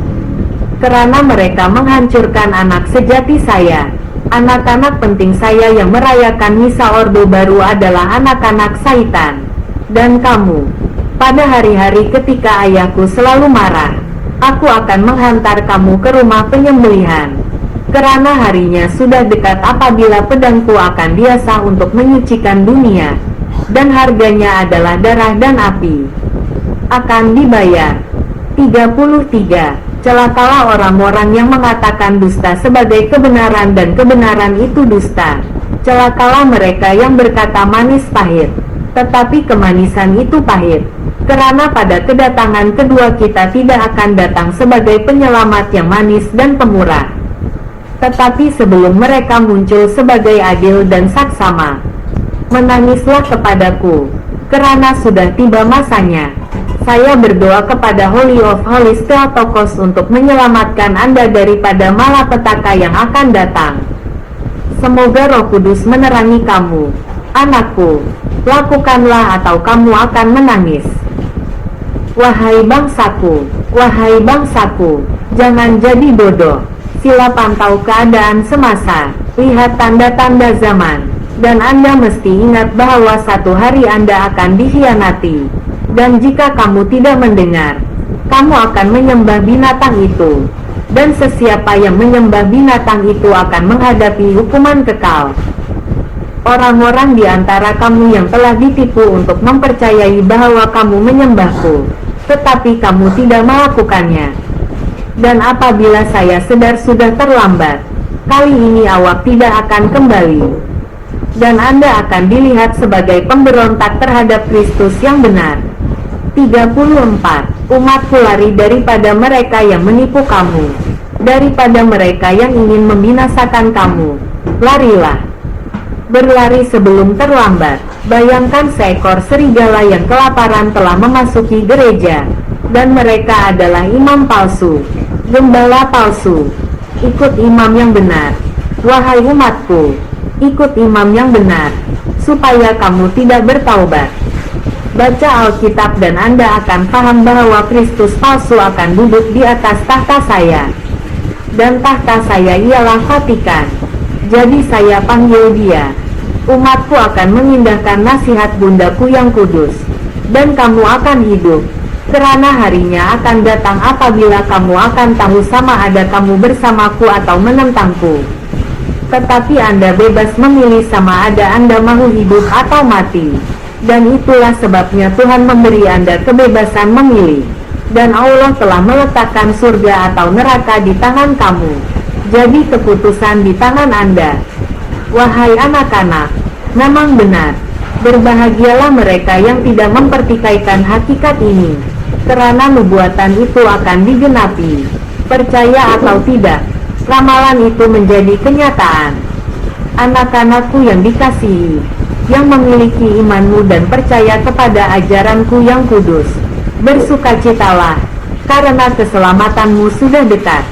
Karena mereka menghancurkan anak sejati saya, anak-anak penting saya yang merayakan misa Orde Baru adalah anak-anak Saitan. Dan kamu, pada hari-hari ketika ayahku selalu marah, aku akan menghantar kamu ke rumah penyembelihan, karena harinya sudah dekat apabila pedangku akan diasah untuk menyucikan dunia, dan harganya adalah darah dan api. Akan dibayar. 33. Celakalah orang-orang yang mengatakan dusta sebagai kebenaran dan kebenaran itu dusta. Celakalah mereka yang berkata manis pahit, tetapi kemanisan itu pahit. Karena pada kedatangan kedua kita tidak akan datang sebagai penyelamat yang manis dan pemurah, tetapi sebelum mereka muncul sebagai adil dan saksama. Menangislah kepadaku, karena sudah tiba masanya. Saya berdoa kepada Holy of Holies Theotokos untuk menyelamatkan Anda daripada malapetaka yang akan datang. Semoga Roh Kudus menerangi kamu, anakku. Lakukanlah atau kamu akan menangis. Wahai bangsaku, jangan jadi bodoh. Sila pantau keadaan semasa, lihat tanda-tanda zaman, dan Anda mesti ingat bahwa satu hari Anda akan dikhianati. Dan jika kamu tidak mendengar, kamu akan menyembah binatang itu, dan sesiapa yang menyembah binatang itu akan menghadapi hukuman kekal. Orang-orang di antara kamu yang telah ditipu untuk mempercayai bahwa kamu menyembahku, tetapi kamu tidak melakukannya. Dan apabila saya sadar sudah terlambat, kali ini awak tidak akan kembali. Dan Anda akan dilihat sebagai pemberontak terhadap Kristus yang benar. 34. Umatku lari daripada mereka yang menipu kamu, daripada mereka yang ingin membinasakan kamu. Larilah. Berlari sebelum terlambat. Bayangkan seekor serigala yang kelaparan telah memasuki gereja, dan mereka adalah imam palsu, gembala palsu. Ikut imam yang benar, wahai umatku, ikut imam yang benar, supaya kamu tidak bertaubat. Baca Alkitab dan Anda akan paham bahwa Kristus palsu akan duduk di atas tahta saya. Dan tahta saya ialah Vatikan. Jadi saya panggil dia. Umatku akan mengindahkan nasihat bundaku yang kudus. Dan kamu akan hidup. Kerana harinya akan datang apabila kamu akan tahu sama ada kamu bersamaku atau menentangku. Tetapi Anda bebas memilih sama ada Anda mau hidup atau mati. Dan itulah sebabnya Tuhan memberi Anda kebebasan memilih. Dan Allah telah meletakkan surga atau neraka di tangan kamu. Jadi keputusan di tangan Anda. Wahai anak-anak, memang benar, berbahagialah mereka yang tidak mempertikaikan hakikat ini, kerana nubuatan itu akan digenapi. Percaya atau tidak, ramalan itu menjadi kenyataan. Anak-anakku yang dikasihi, yang memiliki imanmu dan percaya kepada ajaranku yang kudus, bersukacitalah, karena keselamatanmu sudah dekat.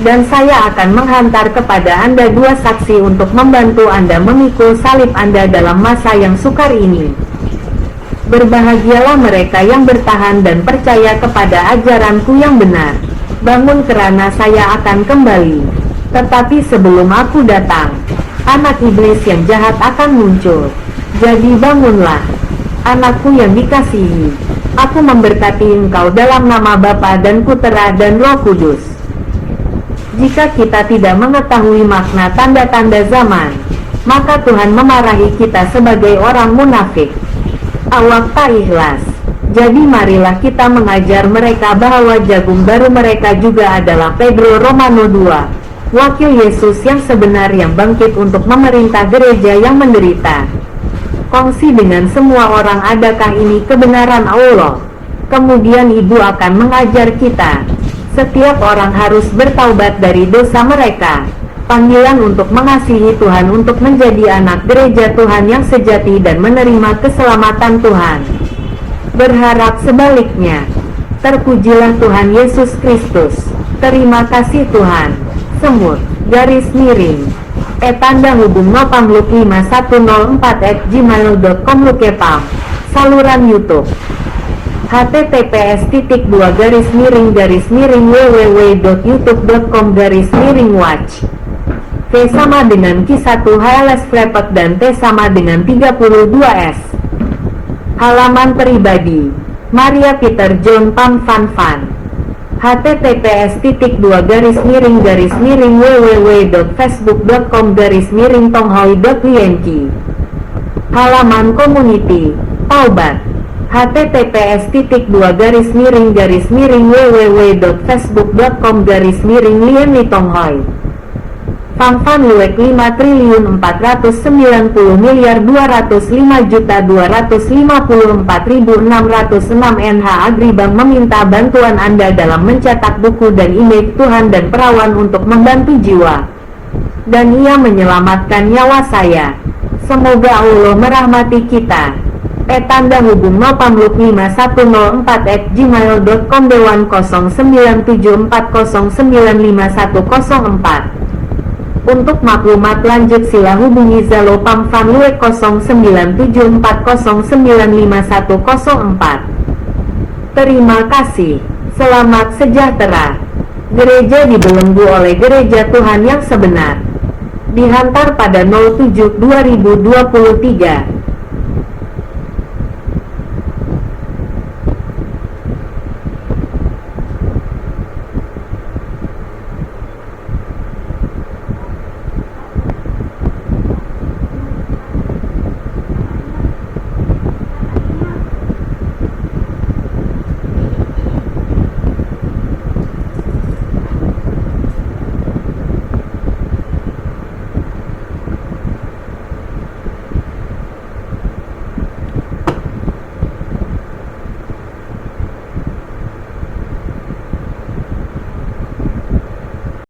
Dan saya akan menghantar kepada Anda 2 saksi untuk membantu Anda memikul salib Anda dalam masa yang sukar ini. Berbahagialah mereka yang bertahan dan percaya kepada ajaranku yang benar. Bangun kerana saya akan kembali. Tetapi sebelum aku datang, anak iblis yang jahat akan muncul. Jadi bangunlah, anakku yang dikasihi. Aku memberkati engkau dalam nama Bapa dan Putera dan Roh Kudus. Jika kita tidak mengetahui makna tanda-tanda zaman, maka Tuhan memarahi kita sebagai orang munafik. Awak tak ikhlas. Jadi marilah kita mengajar mereka bahwa jagung baru mereka juga adalah Pedro Romano 2, wakil Yesus yang sebenar yang bangkit untuk memerintah gereja yang menderita. Kongsi dengan semua orang adakah ini kebenaran Allah. Kemudian ibu akan mengajar kita. Setiap orang harus bertaubat dari dosa mereka. Panggilan untuk mengasihi Tuhan untuk menjadi anak gereja Tuhan yang sejati dan menerima keselamatan Tuhan. Berharap sebaliknya. Terpujilah Tuhan Yesus Kristus. Terima kasih Tuhan. Semut, garis miring. Tanda hubung nopamluk5104@gmail.com Lukepam. Saluran YouTube. https://www.youtube.com/watch. V sama dengan Q1 HLS Flepek dan T sama dengan 32S. Halaman pribadi Maria Peter John Pam Van Van. https://www.facebook.com/tonghoy.lnk. Halaman community Taubat https://www.facebook.com/lienitonghoy. Van Luwek 5.490.205.254.606 NH Agribang meminta bantuan Anda dalam mencetak buku dan image Tuhan dan perawan untuk membantu jiwa. Dan ia menyelamatkan nyawa saya. Semoga Allah merahmati kita. Tanda hubung nopamluk5104@gmail.com Dewan 0974095104. Untuk maklumat lanjut sila hubungi Zalo Pam Van Luwek 0974095104. Terima kasih. Selamat sejahtera. Gereja dibelenggu oleh Gereja Tuhan yang sebenar. Dihantar pada 07/2023.